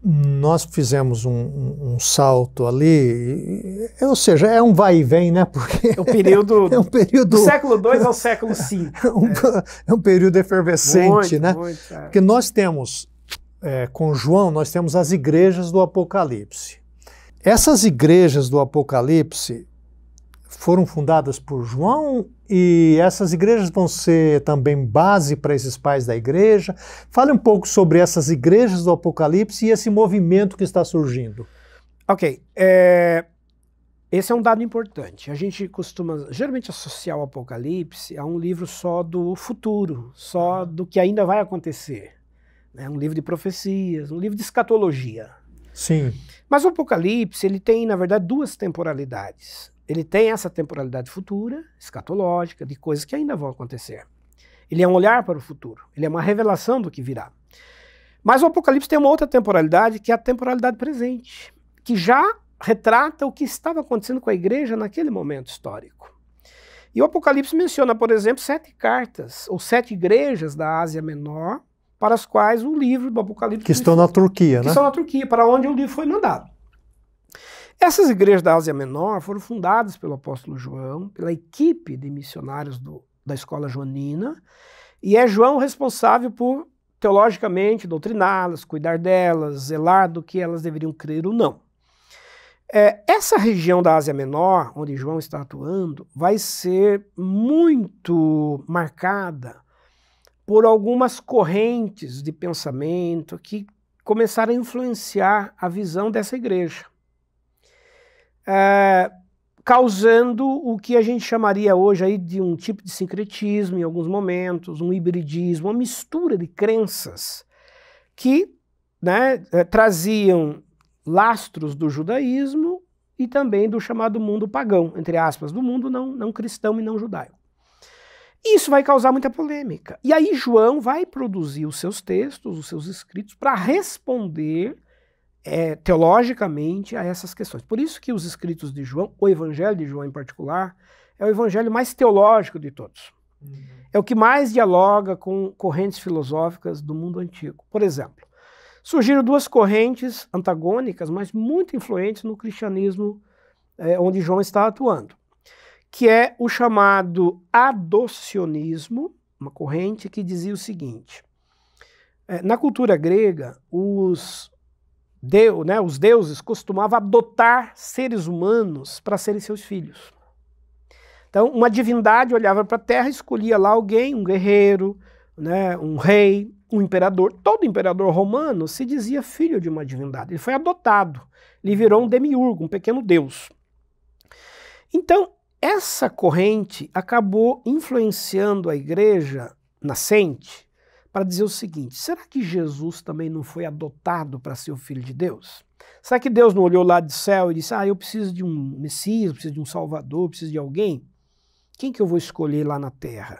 nós fizemos um salto ali, ou seja, é um vai e vem, né? Porque
é um período,
do
século II ao século V.
É um período efervescente, né?
Muito,
Porque nós temos, com João, nós temos as igrejas do Apocalipse. Essas igrejas do Apocalipse foram fundadas por João e essas igrejas vão ser também base para esses pais da igreja. Fale um pouco sobre essas igrejas do Apocalipse e esse movimento que está surgindo.
Ok, esse é um dado importante. A gente costuma geralmente associar o Apocalipse a um livro só do futuro, só do que ainda vai acontecer. É um livro de profecias, um livro de escatologia.
Sim.
Mas o Apocalipse ele tem, na verdade, duas temporalidades. Ele tem essa temporalidade futura, escatológica, de coisas que ainda vão acontecer. Ele é um olhar para o futuro, ele é uma revelação do que virá. Mas o Apocalipse tem uma outra temporalidade, que é a temporalidade presente, que já retrata o que estava acontecendo com a igreja naquele momento histórico. E o Apocalipse menciona, por exemplo, 7 cartas, ou 7 igrejas da Ásia Menor, para as quais o livro do Apocalipse...
Que estão na Turquia, né?
Que estão na Turquia, para onde o livro foi mandado. Essas igrejas da Ásia Menor foram fundadas pelo apóstolo João, pela equipe de missionários da escola joanina, e é João responsável por, teologicamente, doutriná-las, cuidar delas, zelar do que elas deveriam crer ou não. Essa região da Ásia Menor, onde João está atuando, vai ser muito marcada por algumas correntes de pensamento que começaram a influenciar a visão dessa igreja. Causando o que a gente chamaria hoje aí de um tipo de sincretismo em alguns momentos, um hibridismo, uma mistura de crenças que, né, traziam lastros do judaísmo e também do chamado mundo pagão, entre aspas, do mundo não cristão e não judaico. Isso vai causar muita polêmica. E aí João vai produzir os seus textos, os seus escritos, para responder teologicamente a essas questões. Por isso que os escritos de João, o Evangelho de João em particular, é o evangelho mais teológico de todos. É o que mais dialoga com correntes filosóficas do mundo antigo. Por exemplo, surgiram 2 correntes antagônicas, mas muito influentes no cristianismo onde João está atuando, que é o chamado adocionismo, uma corrente que dizia o seguinte, na cultura grega, os deuses costumavam adotar seres humanos para serem seus filhos. Então, uma divindade olhava para a Terra e escolhia lá alguém, um guerreiro, né, um rei, um imperador. Todo imperador romano se dizia filho de uma divindade. Ele foi adotado, ele virou um demiurgo, um pequeno deus. Então, essa corrente acabou influenciando a igreja nascente para dizer o seguinte, será que Jesus também não foi adotado para ser o filho de Deus? Será que Deus não olhou lá do céu e disse, eu preciso de um Messias, preciso de um Salvador, preciso de alguém? Quem que eu vou escolher lá na terra?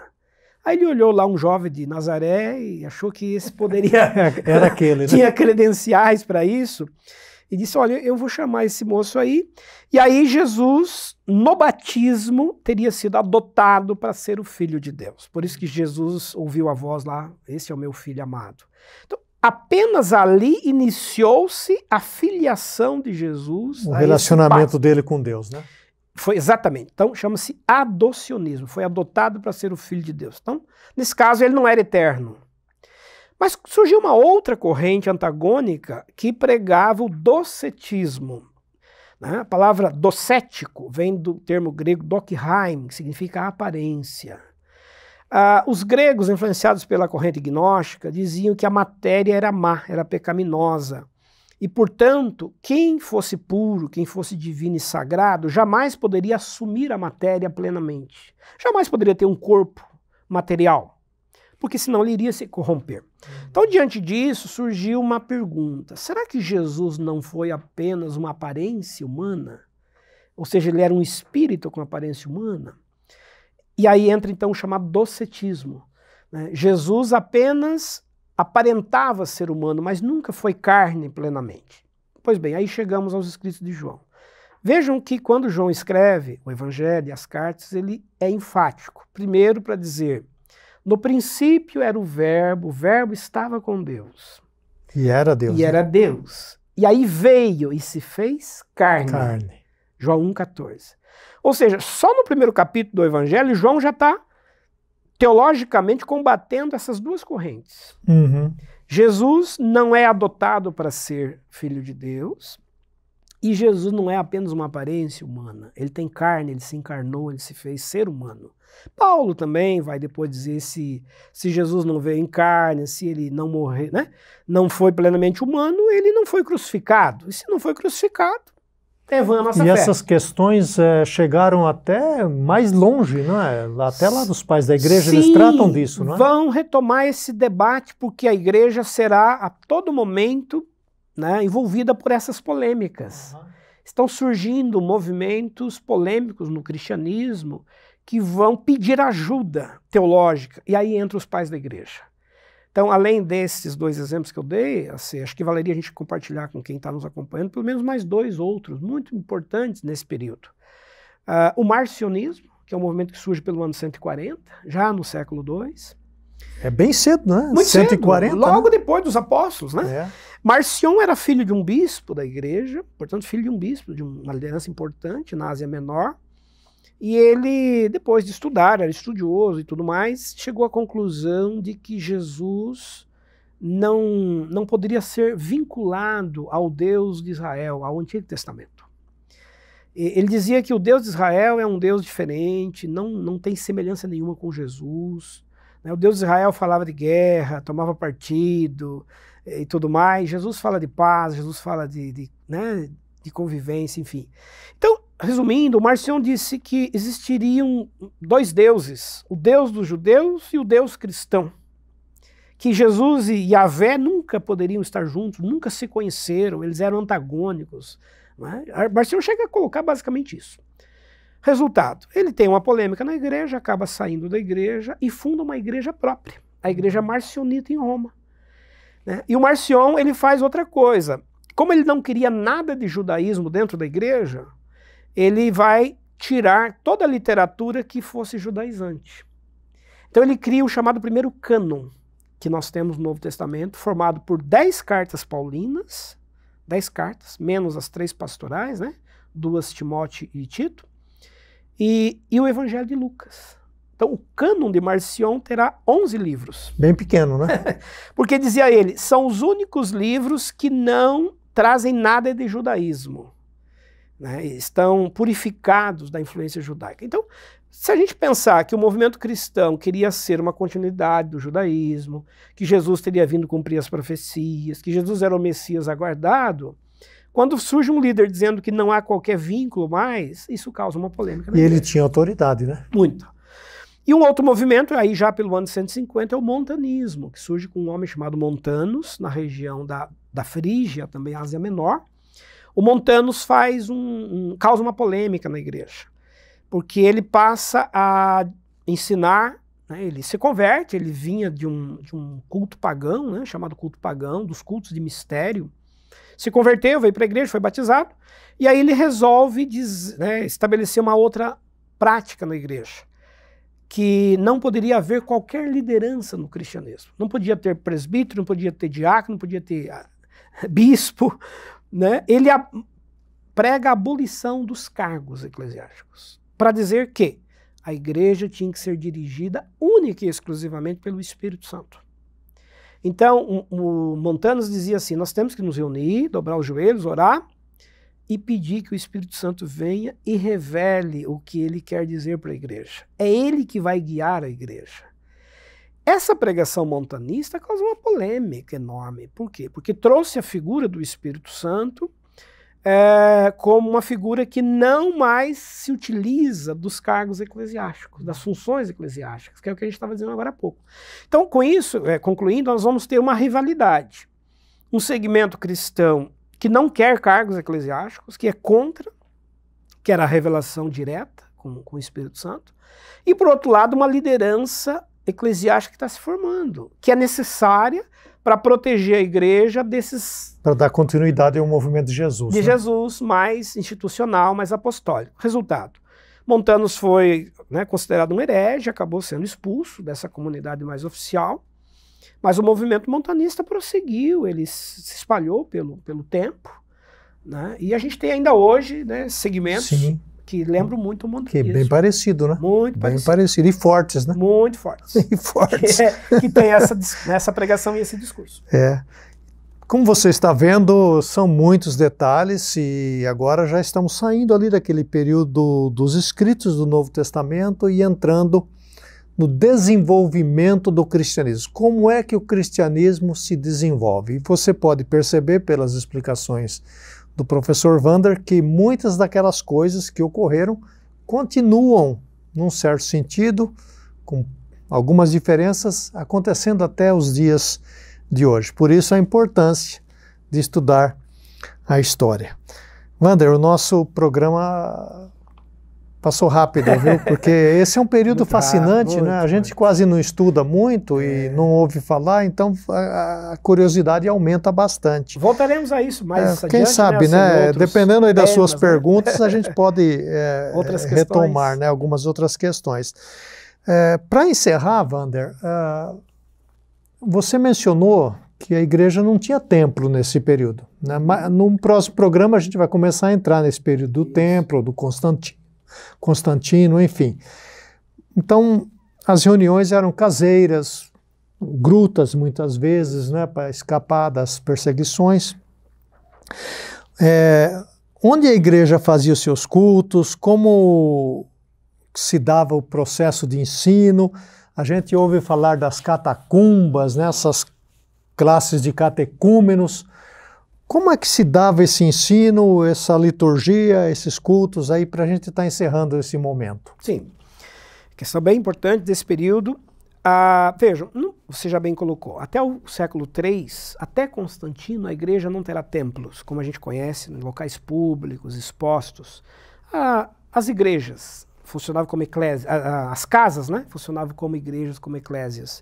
Aí ele olhou lá um jovem de Nazaré e achou que esse poderia...
Era aquele, né?
Tinha credenciais para isso. E disse, olha, eu vou chamar esse moço aí. E aí Jesus, no batismo, teria sido adotado para ser o Filho de Deus. Por isso que Jesus ouviu a voz lá, esse é o meu filho amado. Então, apenas ali iniciou-se a filiação de Jesus.
O relacionamento dele com Deus, né?
Foi exatamente. Então, chama-se adocionismo. Foi adotado para ser o Filho de Deus. Então, nesse caso, ele não era eterno. Mas surgiu uma outra corrente antagônica que pregava o docetismo. Né? A palavra docético vem do termo grego dokheim, que significa aparência. Os gregos, influenciados pela corrente gnóstica, diziam que a matéria era má, era pecaminosa. E, portanto, quem fosse puro, quem fosse divino e sagrado, jamais poderia assumir a matéria plenamente. Jamais poderia ter um corpo material, porque senão ele iria se corromper. Então, diante disso, surgiu uma pergunta. Será que Jesus não foi apenas uma aparência humana? Ou seja, ele era um espírito com aparência humana? E aí entra, então, o chamado docetismo. Né? Jesus apenas aparentava ser humano, mas nunca foi carne plenamente. Pois bem, aí chegamos aos escritos de João. Vejam que quando João escreve o Evangelho e as cartas, ele é enfático. Primeiro para dizer, no princípio era o verbo estava com Deus.
E era Deus.
E era Deus. E aí veio e se fez carne. João 1,14. Ou seja, só no primeiro capítulo do Evangelho, João já está teologicamente combatendo essas duas correntes.
Uhum.
Jesus não é adotado para ser filho de Deus e Jesus não é apenas uma aparência humana. Ele tem carne, ele se encarnou, ele se fez ser humano. Paulo também vai depois dizer se Jesus não veio em carne, se ele não morreu, né? Não foi plenamente humano, ele não foi crucificado. E se não foi crucificado, é vã a nossa fé.
E essas questões chegaram até mais longe, não é? Até lá dos pais da igreja. Sim, eles tratam disso, não é?
Vão retomar esse debate porque a igreja será a todo momento, né, envolvida por essas polêmicas. Uhum. Estão surgindo movimentos polêmicos no cristianismo que vão pedir ajuda teológica. E aí entram os pais da igreja. Então, além desses dois exemplos que eu dei, assim, acho que valeria a gente compartilhar com quem está nos acompanhando, pelo menos mais dois outros, muito importantes nesse período. O marcionismo, que é um movimento que surge pelo ano 140, já no século II.
É bem cedo, né?
Muito
140,
cedo, logo
né?
depois dos apóstolos, né?
É.
Marcion era filho de um bispo da igreja, portanto, filho de um bispo, de uma liderança importante na Ásia Menor. E ele, depois de estudar, era estudioso e tudo mais, chegou à conclusão de que Jesus não poderia ser vinculado ao Deus de Israel, ao Antigo Testamento. Ele dizia que o Deus de Israel é um Deus diferente, não tem semelhança nenhuma com Jesus. O Deus de Israel falava de guerra, tomava partido e tudo mais. Jesus fala de paz, Jesus fala de convivência, enfim. Então, resumindo, o Marcion disse que existiriam dois deuses, o Deus dos judeus e o Deus cristão. Que Jesus e Yahvé nunca poderiam estar juntos, nunca se conheceram, eles eram antagônicos. Né? Marcion chega a colocar basicamente isso. Resultado, ele tem uma polêmica na igreja, acaba saindo da igreja e funda uma igreja própria, a igreja marcionita em Roma. Né? E o Marcion, ele faz outra coisa. Como ele não queria nada de judaísmo dentro da igreja, ele vai tirar toda a literatura que fosse judaizante. Então ele cria o chamado primeiro cânon, que nós temos no Novo Testamento, formado por 10 cartas paulinas, 10 cartas, menos as 3 pastorais, né? 2 Timóteo e Tito, e o Evangelho de Lucas. Então, o cânon de Marcion terá 11 livros.
Bem pequeno, né?
Porque, dizia ele, são os únicos livros que não trazem nada de judaísmo, né? Estão purificados da influência judaica. Então, se a gente pensar que o movimento cristão queria ser uma continuidade do judaísmo, que Jesus teria vindo cumprir as profecias, que Jesus era o Messias aguardado, quando surge um líder dizendo que não há qualquer vínculo mais, isso causa uma polêmica.
E ele tinha autoridade, né?
Muito. E um outro movimento, aí já pelo ano 150, é o montanismo, que surge com um homem chamado Montanus, na região da Frígia, também Ásia Menor. O Montanus causa uma polêmica na igreja, porque ele passa a ensinar, né, ele se converte, ele vinha de um culto pagão, né, chamado culto pagão, dos cultos de mistério, se converteu, veio para a igreja, foi batizado, e aí ele resolve estabelecer uma outra prática na igreja, que não poderia haver qualquer liderança no cristianismo. Não podia ter presbítero, não podia ter diácono, não podia ter bispo, né? Ele prega a abolição dos cargos eclesiásticos, para dizer que a igreja tinha que ser dirigida única e exclusivamente pelo Espírito Santo. Então, o Montanus dizia assim, nós temos que nos reunir, dobrar os joelhos, orar, e pedir que o Espírito Santo venha e revele o que ele quer dizer para a igreja. É ele que vai guiar a igreja. Essa pregação montanista causa uma polêmica enorme. Por quê? Porque trouxe a figura do Espírito Santo como uma figura que não mais se utiliza dos cargos eclesiásticos, das funções eclesiásticas, que é o que a gente estava dizendo agora há pouco. Então, com isso, concluindo, nós vamos ter uma rivalidade. Um segmento cristão que não quer cargos eclesiásticos, que é contra, que era a revelação direta com o Espírito Santo, e, por outro lado, uma liderança eclesiástica que está se formando, que é necessária para proteger a igreja desses...
Para dar continuidade ao movimento de Jesus.
De Jesus, mais institucional, mais apostólico. Resultado, Montanus foi considerado um herege, acabou sendo expulso dessa comunidade mais oficial, mas o movimento montanista prosseguiu, ele se espalhou pelo tempo, né? E a gente tem ainda hoje, né, segmentos que lembram muito o montanismo.
Que é bem parecido, né?
Muito
bem parecido. E fortes, né?
Muito fortes.
E fortes.
Que tem essa pregação e esse discurso.
Como você está vendo, são muitos detalhes e agora já estamos saindo ali daquele período dos escritos do Novo Testamento e entrando no desenvolvimento do cristianismo. Como é que o cristianismo se desenvolve? E você pode perceber pelas explicações do professor Wander que muitas daquelas coisas que ocorreram continuam, num certo sentido, com algumas diferenças, acontecendo até os dias de hoje. Por isso a importância de estudar a história. Wander, o nosso programa passou rápido, viu? Porque esse é um período fascinante, né? A gente quase não estuda muito e não ouve falar, então a curiosidade aumenta bastante.
Voltaremos a isso mais adiante.
Quem sabe, né? Dependendo aí das suas perguntas, a gente pode retomar, né, algumas outras questões. Para encerrar, Wander, você mencionou que a igreja não tinha templo nesse período, né? No próximo programa a gente vai começar a entrar nesse período do templo, do Constantino, enfim. Então, as reuniões eram caseiras, grutas muitas vezes, né, para escapar das perseguições. Onde a igreja fazia os seus cultos, como se dava o processo de ensino. A gente ouve falar das catacumbas, né, essas classes de catecúmenos. Como é que se dava esse ensino, essa liturgia, esses cultos aí, para a gente estar encerrando esse momento?
Sim. Questão bem importante desse período. Vejam, você já bem colocou, até o século III, até Constantino, a igreja não terá templos, como a gente conhece, em locais públicos, expostos. As igrejas funcionavam como eclésias, as casas, né, funcionavam como igrejas, como eclésias.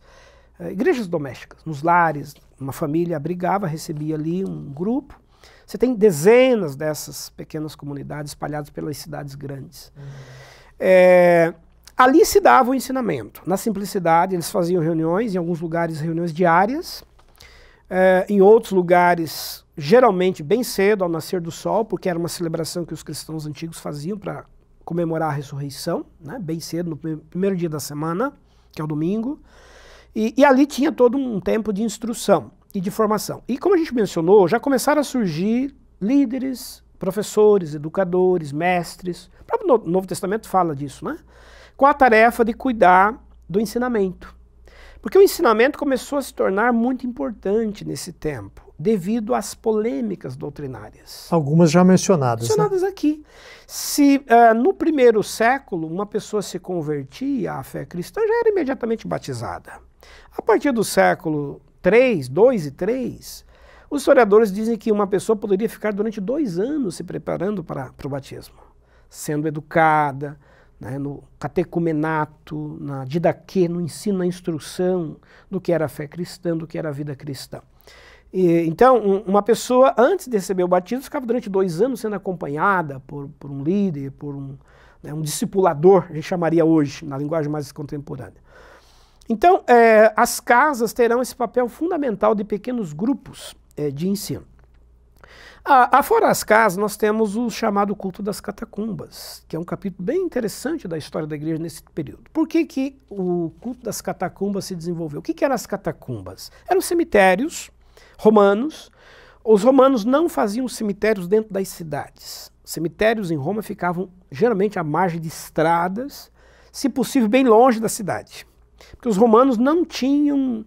Igrejas domésticas, nos lares, uma família abrigava, recebia ali um grupo. Você tem dezenas dessas pequenas comunidades espalhadas pelas cidades grandes. Ali se dava o ensinamento. Na simplicidade, eles faziam reuniões, em alguns lugares reuniões diárias, em outros lugares, geralmente bem cedo, ao nascer do sol, porque era uma celebração que os cristãos antigos faziam para comemorar a ressurreição, né, bem cedo, no primeiro dia da semana, que é o domingo, e ali tinha todo um tempo de instrução e de formação. E como a gente mencionou, já começaram a surgir líderes, professores, educadores, mestres, o próprio Novo Testamento fala disso, né, com a tarefa de cuidar do ensinamento. Porque o ensinamento começou a se tornar muito importante nesse tempo, devido às polêmicas doutrinárias.
Algumas já mencionadas.
Mencionadas, né? Aqui. Se no primeiro século uma pessoa se convertia à fé cristã, já era imediatamente batizada. A partir do século 3, 2 e 3, os historiadores dizem que uma pessoa poderia ficar durante 2 anos se preparando para o batismo, sendo educada, né, no catecumenato, na didaquê, no ensino, na instrução do que era a fé cristã, do que era a vida cristã. Então, uma pessoa, antes de receber o batismo, ficava durante 2 anos sendo acompanhada por um líder, por um discipulador, a gente chamaria hoje, na linguagem mais contemporânea. Então, as casas terão esse papel fundamental de pequenos grupos de ensino. Fora as casas, nós temos o chamado culto das catacumbas, que é um capítulo bem interessante da história da igreja nesse período. Por que o culto das catacumbas se desenvolveu? O que eram as catacumbas? Eram cemitérios romanos. Os romanos não faziam cemitérios dentro das cidades. Os cemitérios em Roma ficavam geralmente à margem de estradas, se possível bem longe da cidade. Porque os romanos não tinham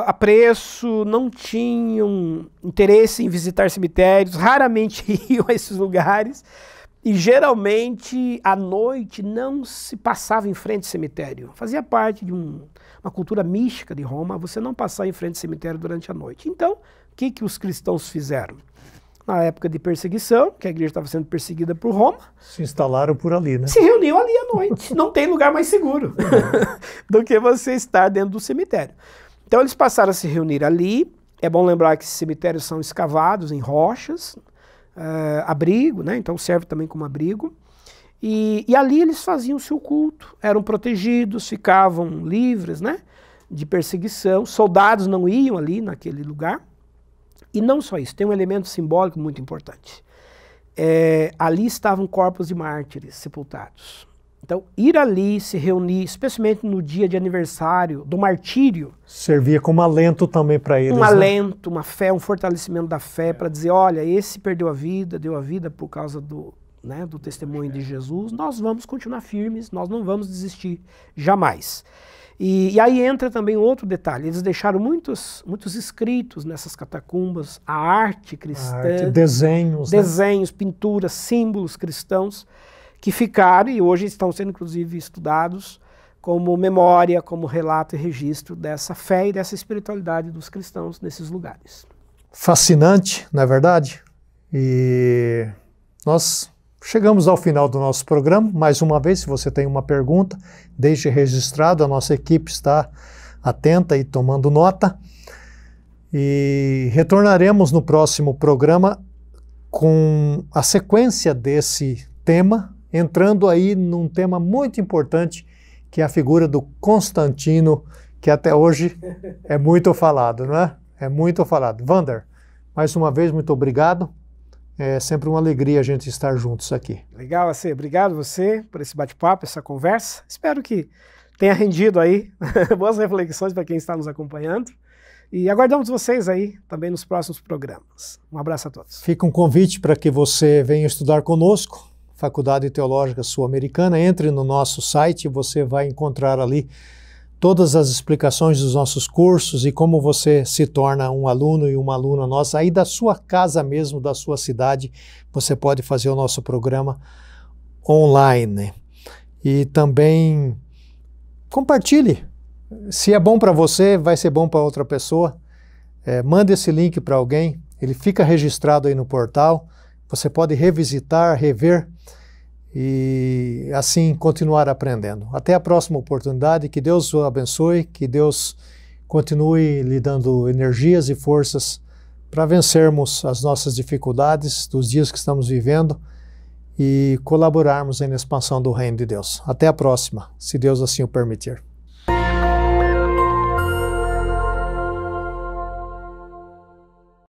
apreço, não tinham interesse em visitar cemitérios, raramente iam a esses lugares e geralmente à noite não se passava em frente ao cemitério. Fazia parte de uma cultura mística de Roma você não passar em frente ao cemitério durante a noite. Então, o que os cristãos fizeram? Na época de perseguição, que a igreja estava sendo perseguida por Roma,
se instalaram por ali, né?
Se reuniu ali à noite. Não tem lugar mais seguro do que você estar dentro do cemitério. Então eles passaram a se reunir ali. É bom lembrar que esses cemitérios são escavados em rochas, abrigo, né? Então serve também como abrigo. E ali eles faziam o seu culto, eram protegidos, ficavam livres, né, de perseguição. Soldados não iam ali naquele lugar. E não só isso, tem um elemento simbólico muito importante. Ali estavam corpos de mártires sepultados. Então, ir ali, se reunir, especialmente no dia de aniversário do martírio,
servia como alento também para eles.
Um alento, uma fé, um fortalecimento da fé para dizer, olha, esse perdeu a vida, deu a vida por causa do testemunho de Jesus, nós vamos continuar firmes, nós não vamos desistir jamais. E aí entra também outro detalhe, eles deixaram muitos escritos nessas catacumbas, a arte cristã,
desenhos,
né? Pinturas, símbolos cristãos, que ficaram e hoje estão sendo inclusive estudados como memória, como relato e registro dessa fé e dessa espiritualidade dos cristãos nesses lugares.
Fascinante, não é verdade? E nós chegamos ao final do nosso programa. Mais uma vez, se você tem uma pergunta, deixe registrado, a nossa equipe está atenta e tomando nota. E retornaremos no próximo programa com a sequência desse tema, entrando aí num tema muito importante, que é a figura do Constantino, que até hoje é muito falado, não é? É muito falado. Wander, mais uma vez, muito obrigado. É sempre uma alegria a gente estar juntos aqui.
Legal, AC. Obrigado você por esse bate-papo, essa conversa. Espero que tenha rendido aí boas reflexões para quem está nos acompanhando. E aguardamos vocês aí também nos próximos programas. Um abraço a todos.
Fica um convite para que você venha estudar conosco, Faculdade Teológica Sul-Americana. Entre no nosso site, você vai encontrar ali todas as explicações dos nossos cursos e como você se torna um aluno e uma aluna nossa. Aí da sua casa mesmo, da sua cidade, você pode fazer o nosso programa online. E também compartilhe. Se é bom para você, vai ser bom para outra pessoa. Mande esse link para alguém. Ele fica registrado aí no portal. Você pode revisitar, rever e assim continuar aprendendo. Até a próxima oportunidade, que Deus o abençoe, que Deus continue lhe dando energias e forças para vencermos as nossas dificuldades dos dias que estamos vivendo e colaborarmos na expansão do reino de Deus. Até a próxima, se Deus assim o permitir.